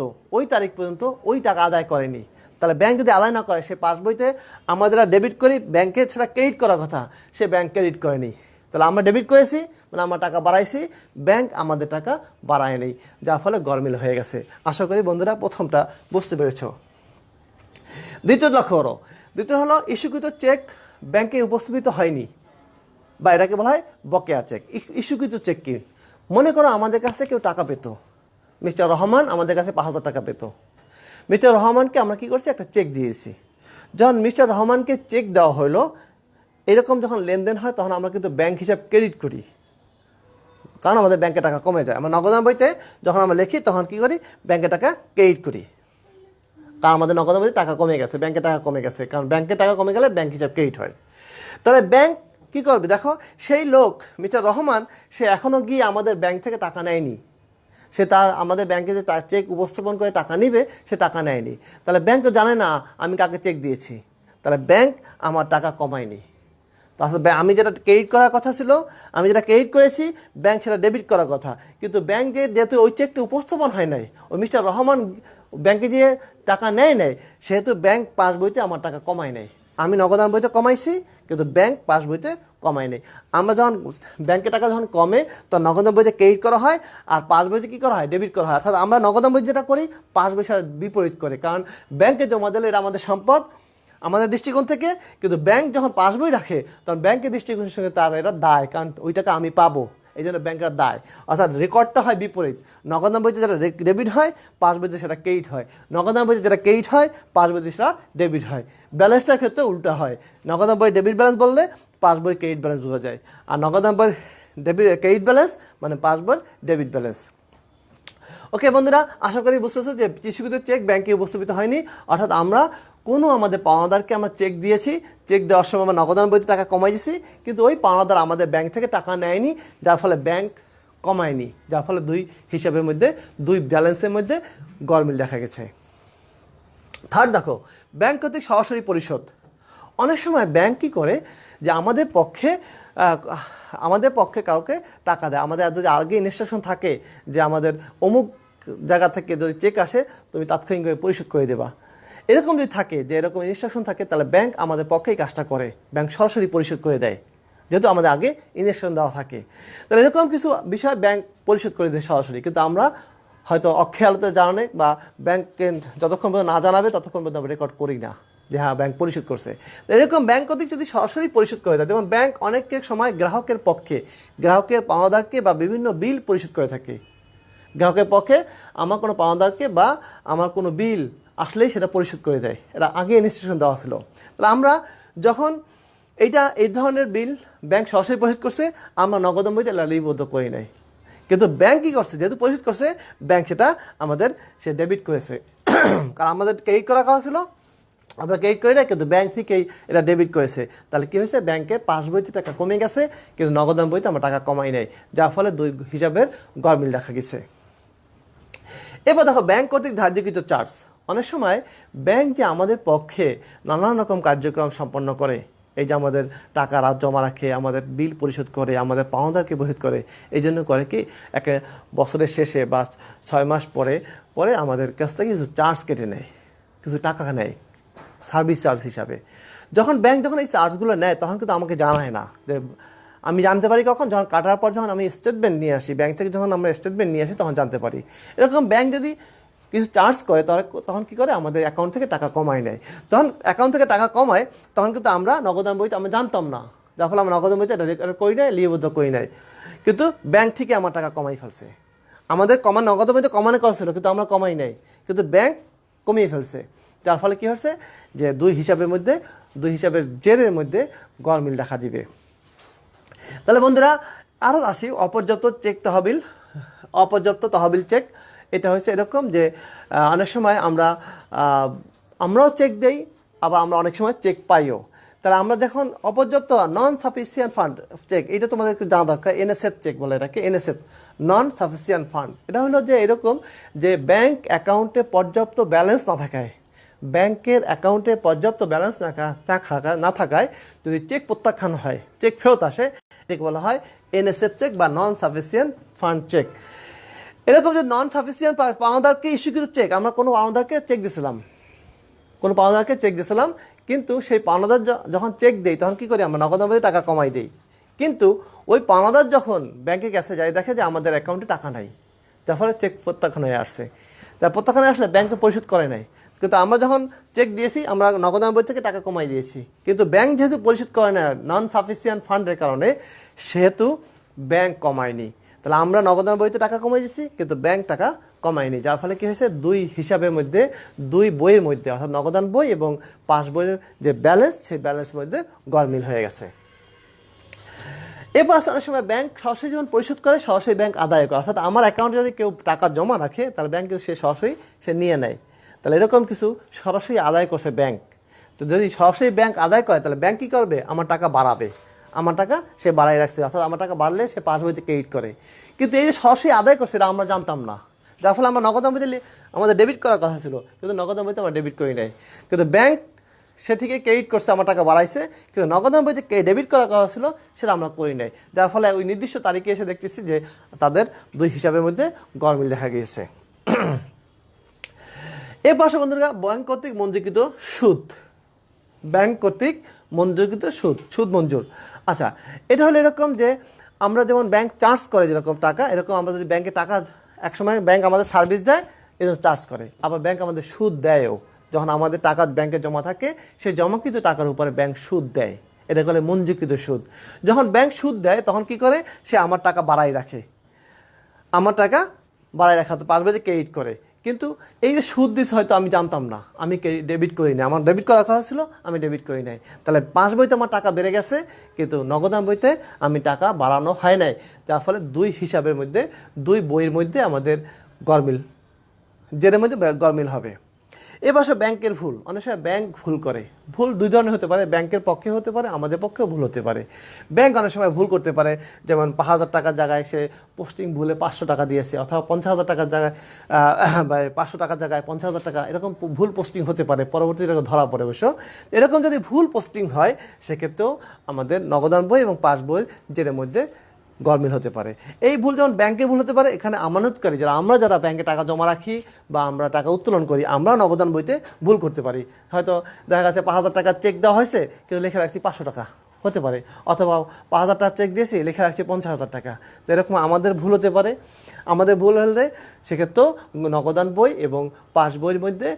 ওই টাকা আদায় করেনি। তাহলে ব্যাংক যদি আদায় না করে, সে পাস বইতে আমরা যারা ডেবিট করি ব্যাংকে সেটা ক্রেডিট করার কথা, সে ব্যাংক ক্রেডিট করেনি। তাহলে আমরা ডেবিট করেছি মানে আমরা টাকা বাড়াইছি, ব্যাংক আমাদের টাকা বাড়ায় নেই, যার ফলে গরমিল হয়ে গেছে। আশা করি বন্ধুরা প্রথমটা বুঝতে পেরেছ। দ্বিতীয় লক্ষ্য করো, দ্বিতীয় হলো ইস্যুকৃত চেক ব্যাংকে উপস্থাপিত হয়নি, বা এটাকে বলা হয় বকেয়া চেক। ইস্যুকৃত চেক কি, মনে করো আমাদের কাছে কেউ টাকা পেত, মিস্টার রহমান আমাদের কাছে 5,000 টাকা পেত, মিস্টার রহমানকে আমরা কী করছি, একটা চেক দিয়েছি। যখন মিস্টার রহমানকে চেক দেওয়া হলো, এরকম যখন লেনদেন হয় তখন আমরা কিন্তু ব্যাংক হিসাব ক্রেডিট করি, কারণ আমাদের ব্যাংকে টাকা কমে যায়। আমরা নগদান বইতে যখন আমরা লিখি তখন কী করি, ব্যাংকে টাকা ক্রেডিট করি, কারণ আমাদের নগদান বইতে টাকা কমে গেছে, ব্যাংকে টাকা কমে গেছে, কারণ ব্যাংকে টাকা কমে গেলে ব্যাংক হিসাব ক্রেডিট হয়। তাহলে ব্যাংক কী করবে, দেখো সেই লোক মিস্টার রহমান সে এখনও গিয়ে আমাদের ব্যাংক থেকে টাকা নেয়নি, সে তার আমাদের ব্যাংকে যে চেক উপস্থাপন করে টাকা নিবে সে টাকা নেয়নি। তাহলে ব্যাংক তো জানে না আমি কাকে চেক দিয়েছি, তাহলে ব্যাংক আমার টাকা কমায়নি। তো আসলে আমি যেটা ক্রেডিট করার কথা ছিল, আমি যেটা ক্রেডিট করেছি, ব্যাংক সেটা ডেবিট করার কথা, কিন্তু ব্যাংক যেহেতু ওই চেকটি উপস্থাপন হয় নাই, ওই মিস্টার রহমান ব্যাংকে যে টাকা নেয় নাই, সেহেতু ব্যাংক পাস বইতে আমার টাকা কমায় নেয়। আমি নগদান বইতে কমাইছি কিন্তু ব্যাংক পাস বইতে কমায় নেই। আমরা যখন ব্যাংকে টাকা যখন কমে তখন নগদান বইতে ক্রেডিট করা হয়, আর পাস বইতে কী করা হয়, ডেবিট করা হয়। অর্থাৎ আমরা নগদান বই যেটা করি পাস বই সেটা বিপরীত করে, কারণ ব্যাংকে জমা দিলে এটা আমাদের সম্পদ আমাদের দৃষ্টিকোণ থেকে, কিন্তু ব্যাংক যখন পাস বই রাখে তখন ব্যাংকের দৃষ্টিকোণের সঙ্গে তার এটা দায়, কারণ ওই টাকা আমি পাবো, এই জন্য ব্যাংকের দায়। অর্থাৎ রেকর্ডটা হয় বিপরীত, নগদান বইতে যেটা ডেবিট হয় পাস বইতে সেটা ক্রেডিট হয়, নগদান বইতে যেটা ক্রেডিট হয় পাস বইতে সেটা ডেবিট হয়। ব্যালেন্সটার ক্ষেত্রে উল্টা হয়, নগদান বই ডেবিট ব্যালেন্স বললে পাস বই ক্রেডিট ব্যালেন্স বোঝা যায়, আর নগদান বই ক্রেডিট ব্যালেন্স মানে পাস বই ডেবিট ব্যালেন্স। ওকে বন্ধুরা, আশা করি বুঝতেছো যে ইস্যুকৃত চেক ব্যাংকে উপস্থাপিত হয়নি, অর্থাৎ আমরা কোনো আমাদের পাওনাদারকে আমরা চেক দিয়েছি, চেক দেওয়ার সময় আমরা নগদান বইতে টাকা কমাই দিয়েছি, কিন্তু ওই পাওনাদার আমাদের ব্যাংক থেকে টাকা নেয়নি, যার ফলে ব্যাংক কমায়নি, যার ফলে দুই হিসাবের মধ্যে দুই ব্যালেন্সের মধ্যে গরমিল দেখা গেছে। থার্ড দেখো, ব্যাংক কর্তৃক সরাসরি পরিশোধ। অনেক সময় ব্যাংক কী করে যে আমাদের পক্ষে কাউকে টাকা দেয়, আমাদের যদি আগে ইনস্ট্রাকশন থাকে যে আমাদের অমুক জায়গা থেকে যদি চেক আসে তুমি তাৎক্ষণিকভাবে পরিশোধ করে দেবা, এরকম যদি থাকে যে এরকম ইনস্ট্রাকশন থাকে, তাহলে ব্যাংক আমাদের পক্ষেই কাজটা করে, ব্যাংক সরাসরি পরিশোধ করে দেয়, যেহেতু আমাদের আগে ইনস্ট্রাকশন দেওয়া থাকে। তাহলে এরকম কিছু বিষয় ব্যাংক পরিশোধ করে দেয় সরাসরি, কিন্তু আমরা হয়তো অক্ষেয়ালতে জানানে বা ব্যাংককে যতক্ষণ পর্যন্ত না জানাবে ততক্ষণ পর্যন্ত আমরা রেকর্ড করি না যে হ্যাঁ ব্যাংক পরিশোধ করছে। এরকম ব্যাংক কর্তৃক যদি সরাসরি পরিশোধ করে দেয়, যেমন ব্যাংক অনেক সময় গ্রাহকের পক্ষে গ্রাহকের পাওনাদারকে বা বিভিন্ন বিল পরিশোধ করে থাকে, গ্রাহকের পক্ষে আমার কোনো পাওনাদারকে বা আমার কোনো বিল আসলেই সেটা পরিশোধ করে দেয়, এটা আগে ইনস্ট্রাকশন দেওয়া ছিল। তাহলে আমরা যখন এই ধরনের বিল ব্যাংক সরাসরি পরিশোধ করছে, আমরা নগদান বইতে লিপিবদ্ধ করি নাই, কিন্তু ব্যাংক কী করছে, যেহেতু পরিশোধ করছে ব্যাংক সেটা আমাদের সে ডেবিট করেছে, কারণ আমাদের ক্রেডিট করার কথা ছিল, আমরা ক্রেডিট করি না, কিন্তু ব্যাংক থেকেই এটা ডেবিট করেছে। তাহলে কী হয়েছে, ব্যাংকের পাসবইতে টাকা কমে গেছে, কিন্তু নগদান বইতে আমরা টাকা কমাই নাই, যার ফলে দুই হিসাবের গরমিল দেখা গেছে। এবার দেখো ব্যাংক কর্তৃক ধার্যকৃত চার্জ। অনেক সময় ব্যাংক যে আমাদের পক্ষে নানান রকম কার্যক্রম সম্পন্ন করে, এই যে আমাদের টাকা জমা রাখে, আমাদের বিল পরিশোধ করে, আমাদের পাওনাদারকে পরিশোধ করে, এই জন্য করে কি একটা বছরের শেষে বা 6 মাস পরে পরে আমাদের কাছ থেকে কিছু চার্জ কেটে নেয়, কিছু টাকা নেয় সার্ভিস চার্জ হিসাবে। যখন ব্যাংক যখন এই চার্জগুলো নেয় তখন কিন্তু আমাকে জানায় না, যে আমি জানতে পারি কখন, যখন কাটার পর যখন আমি স্টেটমেন্ট নিয়ে আসি ব্যাংক থেকে, যখন আমরা স্টেটমেন্ট নিয়ে আসি তখন জানতে পারি। এরকম ব্যাংক যদি কিছু চার্জ করে তখন কী করে, আমাদের অ্যাকাউন্ট থেকে টাকা কমায় নেয়। যখন অ্যাকাউন্ট থেকে টাকা কমায় তখন কিন্তু আমরা নগদান বইতে আমরা জানতাম না, যার ফলে আমরা নগদান বইতে এটা করি নাই, লিপিবদ্ধ করি নাই, কিন্তু ব্যাংক থেকে আমার টাকা কমাই ফেলছে। আমাদের নগদান বইতে কমানো কথা ছিল, কিন্তু আমরা কমাই নাই, কিন্তু ব্যাংক কমিয়ে ফেলছে। যার ফলে কী হচ্ছে, যে দুই হিসাবের জেরের মধ্যে গরমিল দেখা দিবে। তাহলে বন্ধুরা আরও আসি অপর্যাপ্ত তহবিল চেক। এটা হচ্ছে এরকম যে অনেক সময় আমরাও চেক দেই, আবার আমরা অনেক সময় চেক পাইও। তাহলে আমরা যখন অপর্যাপ্ত নন সাফিসিয়েন্ট ফান্ড চেক, এটা তোমাদেরকে জানা দরকার, NSF চেক বলে এটাকে, NSF নন সাফিসিয়েন্ট ফান্ড। এটা হলো যে এরকম যে ব্যাংক অ্যাকাউন্টে পর্যাপ্ত ব্যালেন্স না থাকায়, ব্যাংকের অ্যাকাউন্টে পর্যাপ্ত ব্যালেন্স না থাকায় যদি চেক প্রত্যাখ্যান হয়, চেক ফেরত আসে, এটাকে বলা হয় NSF চেক বা নন সাফিসিয়েন্ট ফান্ড চেক। এরকম যে নন সাফিসিয়েন্ট পাওনাদারকে ইস্যুকৃত চেক, আমরা কোনো পাওনাদারকে চেক দিয়েছিলাম, কিন্তু সেই পাওনাদার যখন চেক দেই তখন কী করি, আমরা নগদান বইতে টাকা কমাই দিই, কিন্তু ওই পাওনাদার যখন ব্যাংকে কাছে যায় দেখে যে আমাদের অ্যাকাউন্টে টাকা নাই, যার ফলে চেক প্রত্যাখ্যান হয়ে আসছে। তা প্রত্যাখ্যান আসলে ব্যাংক তো পরিশোধ করে নাই, কিন্তু আমরা যখন চেক দিয়েছি আমরা নগদান বই থেকে টাকা কমাই দিয়েছি, কিন্তু ব্যাংক যেহেতু পরিশোধ করে না নন সাফিসিয়েন্ট ফান্ডের কারণে, সেহেতু ব্যাংক কমায়নি। তাহলে আমরা নগদান বইতে টাকা কমাই দিয়েছি, কিন্তু ব্যাংক টাকা কমায়নি, যার ফলে কী হয়েছে, দুই হিসাবের মধ্যে, দুই বইয়ের মধ্যে, অর্থাৎ নগদান বই এবং পাস বইয়ের যে ব্যালেন্স, সেই ব্যালেন্সের মধ্যে গরমিল হয়ে গেছে। এরপর অনেক সময় ব্যাংক সরাসরি যেমন পরিশোধ করে, সরাসরি ব্যাংক আদায় করে, অর্থাৎ আমার অ্যাকাউন্টে যদি কেউ টাকা জমা রাখে তাহলে ব্যাংক সে সরাসরি নিয়ে নেয়। তাহলে এরকম কিছু সরাসরি আদায় করছে ব্যাংক। তো যদি সরাসরি ব্যাংক আদায় করে তাহলে ব্যাংক কী করবে, আমার টাকা বাড়াবে, আমার টাকা সে বাড়াই রাখছে, অর্থাৎ আমার টাকা বাড়লে সে পাস বইতে ক্রেডিট করে। কিন্তু এই যে সরাসরি আদায় করছে এটা আমরা জানতাম না, যার ফলে আমরা নগদান বইতে আমাদের ডেবিট করার কথা ছিল, কিন্তু নগদান বইতে আমরা ডেবিট করি নাই। কিন্তু ব্যাংক সে ঠিকই ক্রেডিট করছে, আমার টাকা বাড়াইছে, কিন্তু নগদান বইতে ডেবিট করার কথা ছিল সেটা আমরা করি নাই, যার ফলে ওই নির্দিষ্ট তারিখে এসে দেখতেছি যে তাদের দুই হিসাবের মধ্যে গরমিল দেখা গিয়েছে। এর পাশে বন্ধুরা ব্যাংক কর্তৃক মঞ্জুরকৃত সুদ মঞ্জুর। আচ্ছা, এটা হলো এরকম যে আমরা যেমন ব্যাংক চার্জ করে যেরকম টাকা, এরকম আমরা যদি ব্যাংকে টাকা, একসময় ব্যাংক আমাদের সার্ভিস দেয়, এজন্য চার্জ করে, আবার ব্যাংক আমাদের সুদ দেয়ও। যখন আমাদের টাকা ব্যাংকে জমা থাকে, সেই জমাকৃত টাকার উপরে ব্যাংক সুদ দেয়, এটা বলে মঞ্জুরকৃত সুদ। যখন ব্যাংক সুদ দেয় তখন কি করে, সে আমার টাকা বাড়াই রাখে, তো পাসবইতে ক্রেডিট করে, কিন্তু এই যে সুদ দিচ্ছে হয়তো আমি জানতাম না, আমি ডেবিট করি না, আমার ডেবিট করার কথা ছিল, আমি ডেবিট করি নাই। তাহলে পাস বইতে আমার টাকা বেড়ে গেছে, কিন্তু নগদান বইতে আমি টাকা বাড়ানো হয় নাই, যার ফলে দুই হিসাবের মধ্যে, দুই বইয়ের মধ্যে আমাদের গরমিল, জেরের মধ্যে গরমিল হবে। এবার ব্যাংকের ভুল। অনেক সময় ব্যাংক ভুল করে, ভুল দুই ধরনের হতে পারে, ব্যাংকের পক্ষে হতে পারে, আমাদের পক্ষেও ভুল হতে পারে। ব্যাংক অনেক সময় ভুল করতে পারে, যেমন 5,000 টাকার জায়গায় সে পোস্টিং ভুলে 500 টাকা দিয়েছে, অথবা 50,000 টাকার জায়গায় 500 টাকার জায়গায় 50,000 টাকা, এরকম ভুল পোস্টিং হতে পারে, পরবর্তীতে ধরা পড়ে অবশ্য। এরকম যদি ভুল পোস্টিং হয় সেক্ষেত্রেও আমাদের নগদান বই এবং পাস বইয়ের জেরের মধ্যে গরমিল হতে পারে। এই ভুল যেমন ব্যাংকে ভুল হতে পারে, এখানে আমানতকারী যারা ব্যাংকে টাকা জমা রাখি বা আমরা টাকা উত্তোলন করি, আমরা নগদান বইতে ভুল করতে পারি। হয়তো দেখা গেছে 5,000 টাকার চেক দেওয়া হয়েছে, কিন্তু লিখে রাখছি 500 টাকা হতে পারে, অথবা 5,000 টাকার চেক দিয়েছি, লিখে রাখছি 50,000 টাকা। তো এরকম আমাদের ভুল হতে পারে। আমাদের ভুল হলে সেক্ষেত্রেও নগদান বই এবং পাস বইয়ের মধ্যে,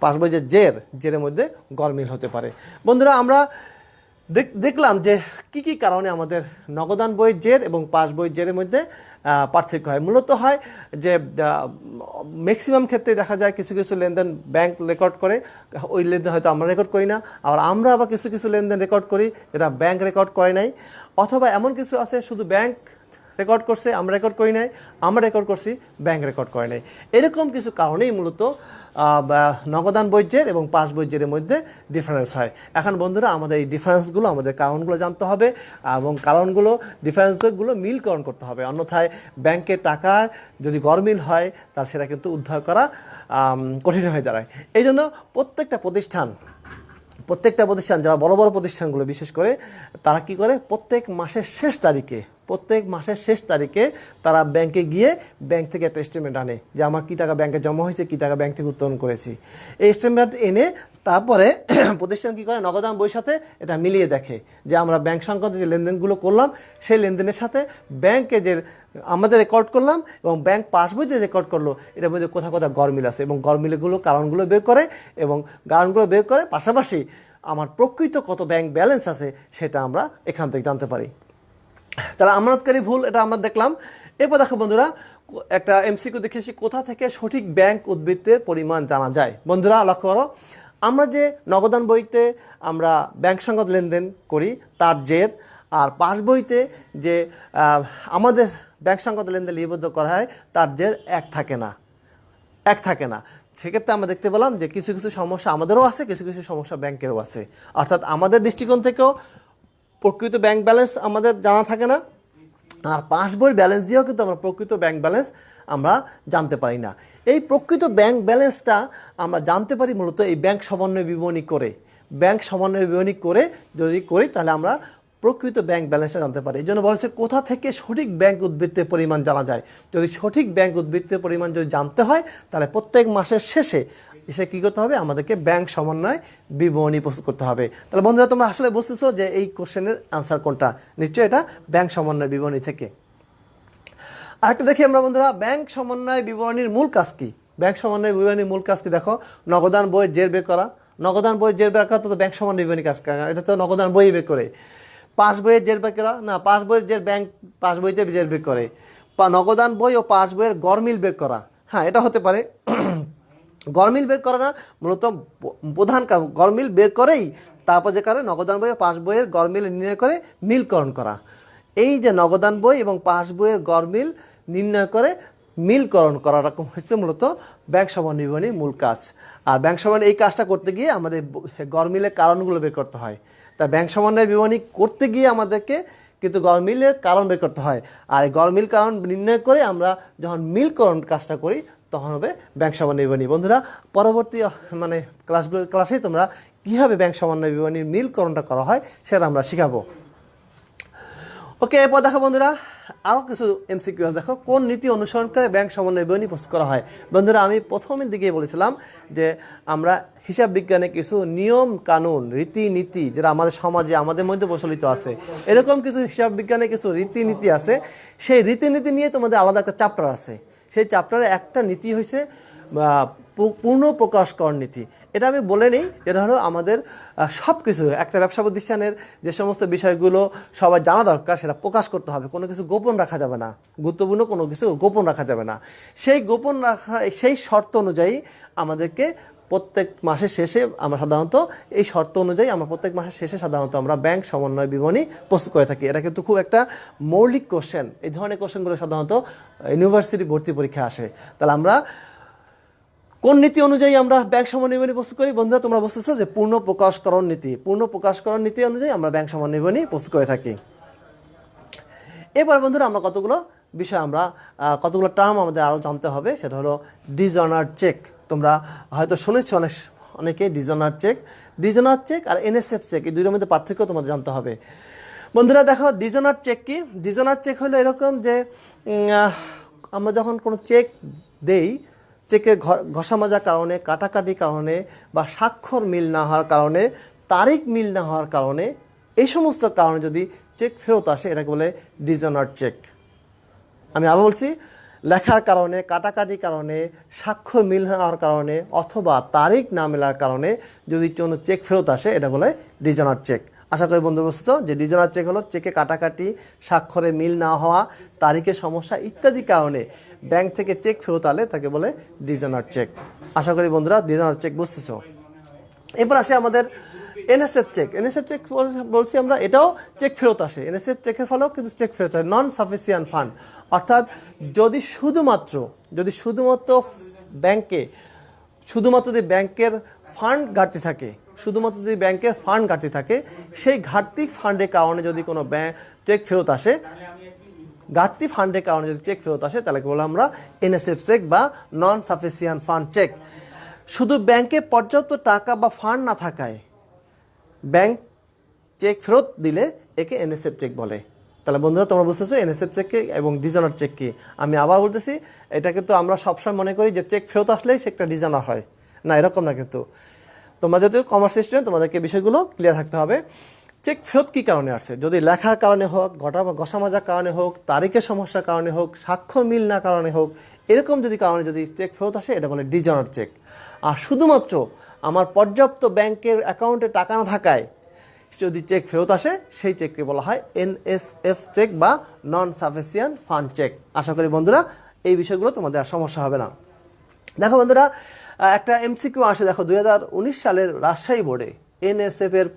পাস বই যে জেরের মধ্যে গরমিল হতে পারে। বন্ধুরা আমরা দেখলাম যে কি কারণে আমাদের নগদান বইয়ের জের এবং পাস বইয়ের জেরের মধ্যে পার্থক্য হয়। মূলত হয় যে ম্যাক্সিমাম ক্ষেত্রে দেখা যায় কিছু লেনদেন ব্যাংক রেকর্ড করে, ওই লেনদেন হয়তো আমরা রেকর্ড করি না, আমরা আবার কিছু লেনদেন রেকর্ড করি যেটা ব্যাংক রেকর্ড করে নাই, অথবা এমন কিছু আছে শুধু ব্যাংক রেকর্ড করছে, আমরা রেকর্ড করি নাই, আমরা রেকর্ড করছি, ব্যাংক রেকর্ড করে নাই। এরকম কিছু কারণেই মূলত নগদান বৈজ্যের এবং পাস বৈজ্যের মধ্যে ডিফারেন্স হয়। এখন বন্ধুরা আমাদের এই ডিফারেন্সগুলো, আমাদের কারণগুলো জানতে হবে এবং কারণগুলো ডিফারেন্সগুলো মিলকরণ করতে হবে। অন্যথায় ব্যাংকের টাকা যদি গরমিল হয় তাহলে সেটা কিন্তু উদ্ধার করা কঠিন হয়ে দাঁড়ায়। এই জন্য প্রত্যেকটা প্রতিষ্ঠান যারা বড় বড় প্রতিষ্ঠানগুলো বিশেষ করে তারা কি করে, প্রত্যেক মাসের শেষ তারিখে তারা ব্যাংকে গিয়ে ব্যাংক থেকে একটা স্টেটমেন্ট আনে যে আমার কী টাকা ব্যাংকে জমা হয়েছে, কী টাকা ব্যাংক থেকে উত্তোলন করেছি। এই স্টেটমেন্ট এনে তারপরে প্রতিষ্ঠান কী করে, নগদান বইয়ের সাথে এটা মিলিয়ে দেখে যে আমরা ব্যাংক সংক্রান্ত যে লেনদেনগুলো করলাম সেই লেনদেনের সাথে ব্যাংকে যে আমাদের রেকর্ড করলাম এবং ব্যাংক পাসবই যে রেকর্ড করলো এটার মধ্যে কোথাও গরমিল আছে এবং গরমিলগুলো কারণগুলো বের করে এবং কারণগুলো বের করে পাশাপাশি আমার প্রকৃত কত ব্যাংক ব্যালেন্স আছে সেটা আমরা এখান থেকে জানতে পারি। তাহলে আমানতকারী ভুল এটা আমরা দেখলাম। এরপর দেখো বন্ধুরা একটা এমসিকিউ দেখেছি, কোথা থেকে সঠিক ব্যাংক উদ্বৃত্তের পরিমাণ জানা যায়। বন্ধুরা লক্ষ্য করো, আমরা যে নগদান বইতে আমরা ব্যাংক সংক্রান্ত লেনদেন করি তার জের, আর পাস বইতে যে আমাদের ব্যাংক সংক্রান্ত লেনদেন লিপিবদ্ধ করা হয় তার জের এক থাকে না। সেক্ষেত্রে আমরা দেখতে পেলাম যে কিছু কিছু সমস্যা আমাদেরও আছে, কিছু কিছু সমস্যা ব্যাংকেরও আছে। অর্থাৎ আমাদের দৃষ্টিকোণ থেকেও প্রকৃত ব্যাংক ব্যালেন্স আমাদের জানা থাকে না, আর পাস বইয়ের ব্যালেন্স দিয়েও কিন্তু আমরা প্রকৃত ব্যাংক ব্যালেন্স আমরা জানতে পারি না। এই প্রকৃত ব্যাংক ব্যালেন্সটা আমরা জানতে পারি মূলত এই ব্যাংক সমন্বয় বিবরণী করে যদি করি তাহলে আমরা প্রকৃত ব্যাংক ব্যালেন্সটা জানতে পারি। এই জন্য বলেছে কোথা থেকে সঠিক ব্যাংক উদ্বৃত্তের পরিমাণ জানা যায়। যদি সঠিক ব্যাংক উদ্বৃত্তের পরিমাণ যদি জানতে হয় তাহলে প্রত্যেক মাসের শেষে এসে কী করতে হবে, আমাদেরকে ব্যাংক সমন্বয় বিবরণী প্রস্তুত করতে হবে। তাহলে বন্ধুরা তোমরা আসলে বুঝতেছো যে এই কোশ্চেনের আনসার কোনটা, নিশ্চয়ই এটা ব্যাংক সমন্বয় বিবরণী থেকে। আরেকটা দেখি আমরা বন্ধুরা, ব্যাংক সমন্বয় বিবরণীর মূল কাজ কি। ব্যাংক সমন্বয় বিবরণীর মূল কাজ কি দেখো, নগদান বইয়ের জের বের করা। নগদান বইয়ের জের বের করা তো ব্যাংক সমন্বয় বিবরণী কাজ করা, এটা তো নগদান বই বের করে। পাস বইয়ের জের বের করা না, পাস বইয়ের জের ব্যাংক পাস বইতে জের বের করে। নগদান বই ও পাস বইয়ের গরমিল বের করা, হ্যাঁ এটা হতে পারে। গরমিল বের করা না, মূলত প্রধান কাজ গরমিল বের করেই তারপর যে কারণে নগদান বই ও পাস বইয়ের গরমিল নির্ণয় করে মিলকরণ করা। এই যে নগদান বই এবং পাস বইয়ের গরমিল নির্ণয় করে মিলকরণ করা রকম হচ্ছে মূলত ব্যাংক সমন্বয় বিবরণীর মূল কাজ। আর ব্যাংক সমন্বয় এই কাজটা করতে গিয়ে আমাদের গরমিলের কারণগুলো বের করতে হয়। তাই ব্যাংক সমন্বয় বিবরণী করতে গিয়ে আমাদেরকে কিন্তু গরমিলের কারণ বের করতে হয়। আর এই গরমিল কারণ নির্ণয় করে আমরা যখন মিলকরণ কাজটা করি তখন হবে ব্যাংক সমন্বয় বিবরণী। বন্ধুরা পরবর্তী ক্লাসেই তোমরা কীভাবে ব্যাংক সমন্বয় বিবরণীর মিলকরণটা করা হয় সেটা আমরা শিখাবো। ওকে, এরপর দেখো বন্ধুরা আরও কিছু এমসিকিউ দেখো, কোন নীতি অনুসরণ করে ব্যাংক সমন্বয় বিবরণী প্রস্তুত করা হয়। বন্ধুরা আমি প্রথমের দিকেই বলেছিলাম যে আমরা হিসাব বিজ্ঞানে কিছু নিয়ম কানুন রীতিনীতি যেটা আমাদের সমাজে আমাদের মধ্যে প্রচলিত আছে, এরকম কিছু হিসাব বিজ্ঞানে কিছু রীতিনীতি আছে। সেই রীতিনীতি নিয়ে তোমাদের আলাদা একটা চ্যাপ্টার আছে। সেই চ্যাপ্টারে একটা নীতি হয়েছে পূর্ণ প্রকাশকরণ নীতি। এটা আমি বলে নিই, যেটা হলো আমাদের সব কিছু একটা ব্যবসা প্রতিষ্ঠানের যে সমস্ত বিষয়গুলো সবার জানা দরকার সেটা প্রকাশ করতে হবে, কোনো কিছু গোপন রাখা যাবে না, গুরুত্বপূর্ণ কোনো কিছু গোপন রাখা যাবে না। সেই শর্ত অনুযায়ী আমাদেরকে প্রত্যেক মাসের শেষে আমরা সাধারণত এই শর্ত অনুযায়ী প্রত্যেক মাসের শেষে সাধারণত আমরা ব্যাংক সমন্বয় বিবরণী প্রস্তুত করে থাকি। এটা কিন্তু খুব একটা মৌলিক কোশ্চেন। এই ধরনের কোশ্চেনগুলো সাধারণত ইউনিভার্সিটি ভর্তি পরীক্ষা আসে। তাহলে আমরা কোন নীতি অনুযায়ী আমরা ব্যাংক সমন্বয় বিবরণী প্রস্তুত করি? বন্ধুরা তোমরা বুঝতেছো যে পূর্ণ প্রকাশকরণ নীতি অনুযায়ী আমরা ব্যাংক সমন্বয় বিবরণী প্রস্তুত করে থাকি। এবার বন্ধুরা আমরা কতগুলো টার্ম আমাদের আরও জানতে হবে। সেটা হলো ডিসঅনার চেক। তোমরা হয়তো শুনেছ অনেকে ডিসঅনার চেক আর এনএসএফ চেক, এই দুইটার মধ্যে পার্থক্য তোমাদের জানতে হবে। বন্ধুরা দেখো ডিসঅনার চেক কি। ডিসঅনার চেক হলো এরকম যে আমরা যখন কোনো চেক দেই, চেকের ঘষা মাজার কারণে, কাটাকাটির কারণে বা স্বাক্ষর মিল না হওয়ার কারণে, তারিখ মিল না হওয়ার কারণে, এই সমস্ত কারণে যদি চেক ফেরত আসে এটাকে বলে ডিসঅনার চেক। আমি আবার বলছি, লেখার কারণে, কাটাকাটির কারণে, স্বাক্ষর মিল না হওয়ার কারণে অথবা তারিখ না মেলার কারণে যদি কোনো চেক ফেরত আসে এটা বলে ডিসঅনার চেক। আশা করি বন্ধু বুঝছো যে ডিসঅনার চেক হলো চেকে কাটাকাটি, স্বাক্ষরে মিল না হওয়া, তারিখের সমস্যা ইত্যাদি কারণে ব্যাংক থেকে চেক ফেরত আলে তাকে বলে ডিসঅনার চেক। আশা করি বন্ধুরা ডিসঅনার চেক বুঝতেছো। এরপর আসে আমাদের এনএসএফ চেক বলছি আমরা, এটাও চেক ফেরত আসে। এনএসএফ চেকের ফলেও কিন্তু চেক ফেরত আসে, নন সাফিসিয়েন্ট ফান্ড। অর্থাৎ যদি শুধুমাত্র ব্যাংকে যদি ব্যাংকের ফান্ড ঘাটতি থাকে, সেই ঘাটতি ফান্ডের কারণে যদি কোনো চেক ফেরত আসে, তাহলে কি বলে আমরা এনএসএফ চেক বা নন সাফিসিয়েন্ট ফান্ড চেক। শুধু ব্যাংকে পর্যাপ্ত টাকা বা ফান্ড না থাকায় ব্যাংক চেক ফেরত দিলে একে এনএসএফ চেক বলে। তাহলে বন্ধুরা তোমরা বুঝতেছো এনএসএফ চেক কি এবং ডিজনার চেক কি। আমি আবার বলতেছি, এটা কিন্তু আমরা সবসময় মনে করি যে চেক ফেরত আসলেই চেকটা ডিজনার হয়, না, এরকম না। কিন্তু তোমরা যেহেতু কমার্স স্টুডেন্ট, তোমাদেরকে বিষয়গুলো ক্লিয়ার থাকতে হবে। চেক ফেরত কী কারণে আসছে, যদি লেখার কারণে হোক, ঘষামাজার কারণে হোক, তারিখের সমস্যার কারণে হোক, স্বাক্ষর মিল না কারণে হোক, এরকম কারণে যদি চেক ফেরত আসে, এটা বলে ডিজনার চেক। আর শুধুমাত্র আমার পর্যাপ্ত ব্যাংকের অ্যাকাউন্টে টাকা না থাকায় যদি চেক ফেরত আসে, সেই চেককে বলা হয় এনএসএফ চেক বা নন সাফিসিয়েন্ট ফান্ড চেক। আশা করি বন্ধুরা এই বিষয়গুলো তোমাদের আর সমস্যা হবে না। দেখো বন্ধুরা, একটা এমসিকিউ আসে, দেখো 2019 সালের রাজশাহী বোর্ডে এনএসএফ এর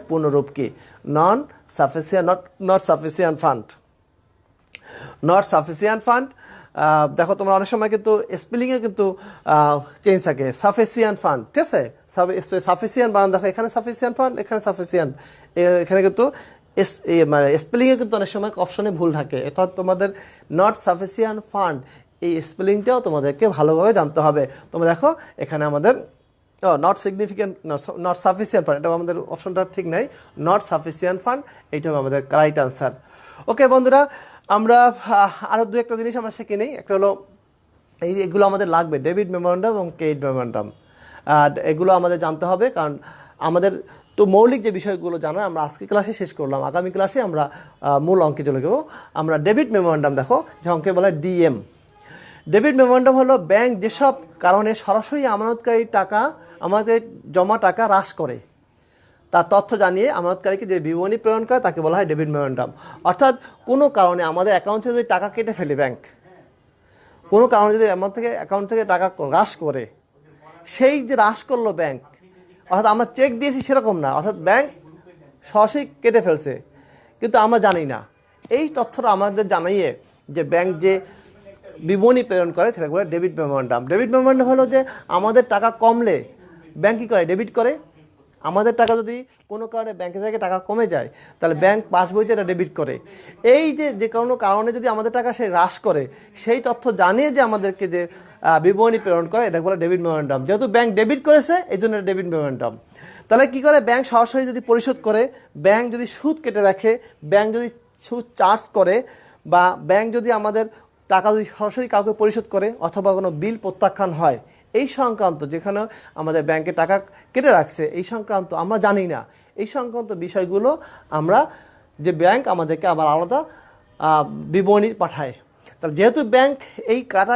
পূর্ণরূপ কি? নন সাফিসিয়েন্ট ফান্ড। দেখো তোমরা অনেক সময় কিন্তু স্পেলিংয়ে কিন্তু চেঞ্জ থাকে, সাফিসিয়েন্ট ফান্ড, ঠিক আছে? সাফিসিয়েন্ট বানান দেখো, এখানে সাফিসিয়েন্ট ফান্ড, এখানে সাফিসিয়েন্ট, এখানে কিন্তু মানে স্পেলিংয়ে কিন্তু অনেক সময় অপশনে ভুল থাকে। অর্থাৎ তোমাদের নট সাফিসিয়েন্ট ফান্ড এই স্পেলিংটাও তোমাদেরকে ভালোভাবে জানতে হবে। তোমরা দেখো এখানে আমাদের নট সাফিসিয়েন্ট ফান্ড, এটা আমাদের অপশনটা ঠিক নাই, নট সাফিসিয়েন্ট ফান্ড, এইটা হবে আমাদের রাইট আনসার। ওকে বন্ধুরা, আমরা আরও দু একটা জিনিস আমরা শিখে নিই। একটা হলো এগুলো আমাদের লাগবে, ডেবিট মেমোরেন্ডাম এবং ক্রেডিট মেমোরেন্ডাম। এগুলো আমাদের জানতে হবে, কারণ আমাদের তো মৌলিক যে বিষয়গুলো জানা আমরা আজকে ক্লাসে শেষ করলাম, আগামী ক্লাসে আমরা মূল অঙ্কে চলে যাবো। আমরা ডেবিট মেমোরেন্ডাম দেখো, যে অঙ্কে বলা হয় ডিএম। ডেবিট মেমোরেন্ডাম হলো ব্যাংক যেসব কারণে সরাসরি আমানতকারীর টাকা, আমাদের জমা টাকা হ্রাস করে, তার তথ্য জানিয়ে আমানতকারীকে যে বিবরণী প্রেরণ করে তাকে বলা হয় ডেবিট মেমোরেন্ডাম। অর্থাৎ কোনো কারণে আমাদের অ্যাকাউন্ট থেকে যদি টাকা কেটে ফেলে ব্যাংক, কোনো কারণে যদি অ্যাকাউন্ট থেকে টাকা হ্রাস করে, সেই যে হ্রাস করলো ব্যাংক, অর্থাৎ আমরা চেক দিয়েছি সেরকম না, অর্থাৎ ব্যাংক সরাসরি কেটে ফেলছে কিন্তু আমরা জানি না, এই তথ্যটা আমাদের জানাইয়ে যে ব্যাংক যে বিবরণী প্রেরণ করে সেটা বলে ডেবিট মেমোরেন্ডাম। ডেবিট মেমোরেন্ডাম হলো যে আমাদের টাকা কমলে ব্যাংক কী করে, ডেবিট করে। আমাদের টাকা যদি কোনো কারণে ব্যাংকে থেকে টাকা কমে যায়, তাহলে ব্যাংক পাসবইতে এটা ডেবিট করে। এই যে কোনো কারণে যদি আমাদের টাকা সে হ্রাস করে, সেই তথ্য জানিয়ে যে আমাদেরকে যে বিবরণী প্রেরণ করে, এটা বলে ডেবিট মেমোরেন্ডাম। যেহেতু ব্যাংক ডেবিট করেছে, এই জন্য ডেবিট মেমোরেন্ডাম। তাহলে কী করে, ব্যাংক সরাসরি যদি পরিশোধ করে, ব্যাংক যদি সুদ কেটে রাখে, ব্যাংক যদি সুদ চার্জ করে, বা ব্যাংক যদি আমাদের টাকা যদি সরাসরি কাউকে পরিশোধ করে, অথবা কোনো বিল প্রত্যাখ্যান হয়, এই সংক্রান্ত যেখানে আমাদের ব্যাংকে টাকা কেটে রাখছে, এই সংক্রান্ত আমরা জানি না। এই সংক্রান্ত বিষয়গুলো আমরা যে ব্যাংক আমাদেরকে আবার আলাদা বিবরণী পাঠায়। তাহলে যেহেতু ব্যাংক এই টাকা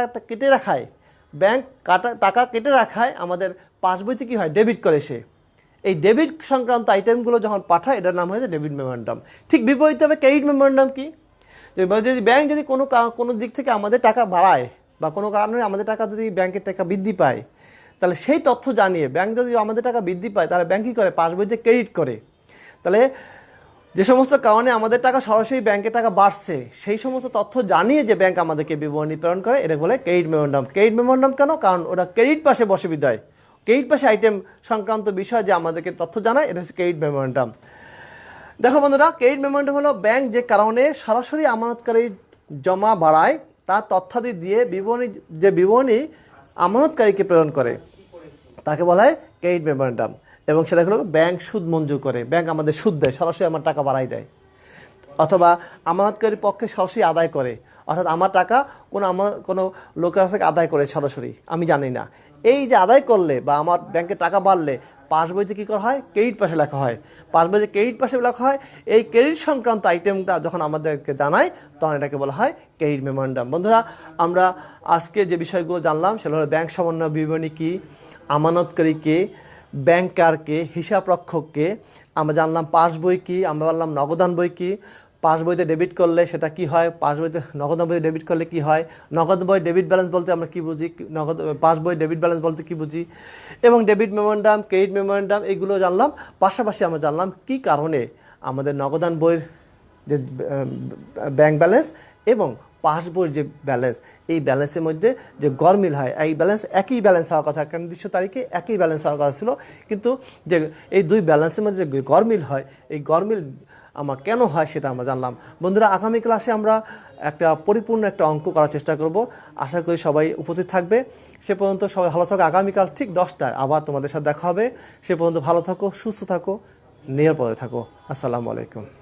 কেটে রাখায় আমাদের পাসবইতে কী হয়, ডেবিট করে সে। এই ডেবিট সংক্রান্ত আইটেমগুলো যখন পাঠায়, এটার নাম হয়েছে ডেবিট মেমোরেন্ডাম। ঠিক বিপরীতভাবে ক্রেডিট মেমোরেন্ডাম কি, যদি ব্যাংক যদি কোনো দিক থেকে আমাদের টাকা বাড়ায়, বা কোনো কারণে আমাদের টাকা যদি ব্যাংকের টাকা বৃদ্ধি পায়, তাহলে সেই তথ্য জানিয়ে ব্যাংক যদি আমাদের টাকা বৃদ্ধি পায়, তাহলে ব্যাংক কী করে, পাসবইতে ক্রেডিট করে। তাহলে যে সমস্ত কারণে আমাদের টাকা সরাসরি ব্যাংকের টাকা বাড়ছে, সেই সমস্ত তথ্য জানিয়ে যে ব্যাংক আমাদেরকে বিবরণী প্রেরণ করে, এটা বলে ক্রেডিট মেমোরেন্ডাম। ক্রেডিট মেমোরেন্ডাম কেন, কারণ ওটা ক্রেডিট পাশে বসে বিদায়, ক্রেডিট পাশে আইটেম সংক্রান্ত বিষয় যে আমাদেরকে তথ্য জানায়, এটা হচ্ছে ক্রেডিট মেমোরেন্ডাম। দেখো বন্ধুরা, ক্রেডিট মেমোরেন্ডাম হলো ব্যাংক যে কারণে সরাসরি আমানতকারী জমা বাড়ায়, তার তথ্যাদি দিয়ে বিবরণী আমানতকারীকে প্রেরণ করে, তাকে বলা হয় ক্রেডিট মেমোরেন্ডাম। এবং সেটা হলো ব্যাংক সুদ মঞ্জুর করে, ব্যাংক আমাদের সুদ দেয়, সরাসরি আমার টাকা বাড়াই দেয়, অথবা আমানতকারীর পক্ষে সরাসরি আদায় করে। অর্থাৎ আমার টাকা কোনো লোকের কাছে আদায় করে সরাসরি, আমি জানি না। এই যে আদায় করলে বা আমার ব্যাংকে টাকা বাড়লে পাসবইতে কী করা হয়, ক্রেডিট পাশে লেখা হয়। পাসবইতে ক্রেডিট পাশে লেখা হয়, এই ক্রেডিট সংক্রান্ত আইটেমটা যখন আমাদেরকে জানায়, তখন এটাকে বলা হয় ক্রেডিট মেমোরেন্ডাম। বন্ধুরা, আমরা আজকে যে বিষয়গুলো জানলাম সেগুলো হলো ব্যাংক সমন্বয় বিবরণী কী, আমানতকারীকে, ব্যাংকারকে, হিসাব রক্ষককে, আমরা জানলাম পাসবই কী, আমরা জানলাম নগদান বই কী, পাস বইতে ডেবিট করলে সেটা কি হয়, পাস বইতে নগদ বইতে ডেবিট করলে কি হয়, নগদ বই ডেবিট ব্যালেন্স বলতে আমরা কি বুঝি, নগদ পাস বই ডেবিট ব্যালেন্স বলতে কি বুঝি, এবং ডেবিট মেমোরেন্ডাম, ক্রেডিট মেমোরেন্ডাম এগুলো জানলাম। পাশাপাশি আমরা জানলাম কি কারণে আমাদের নগদান বইয়ের যে ব্যাংক ব্যালেন্স এবং পাস বইয়ের যে ব্যালেন্স, এই ব্যালেন্সের মধ্যে যে গরমিল হয়, এই ব্যালেন্স একই ব্যালেন্স হওয়ার কথা, একটা নির্দিষ্ট তারিখে একই ব্যালেন্স হওয়ার কথা ছিল, কিন্তু যে এই দুই ব্যালেন্সের মধ্যে যে গরমিল হয়, এই গরমিল আমার কেন হয় সেটা আমরা জানলাম। বন্ধুরা, আগামী ক্লাসে আমরা একটা পরিপূর্ণ একটা অঙ্ক করার চেষ্টা করব। আশা করি সবাই উপস্থিত থাকবে। সে পর্যন্ত সবাই ভালো থাকো। আগামীকাল ঠিক 10টায় আবার তোমাদের সাথে দেখা হবে। সে পর্যন্ত ভালো থাকো, সুস্থ থাকো, নিরাপদে থাকো। আসসালামু আলাইকুম।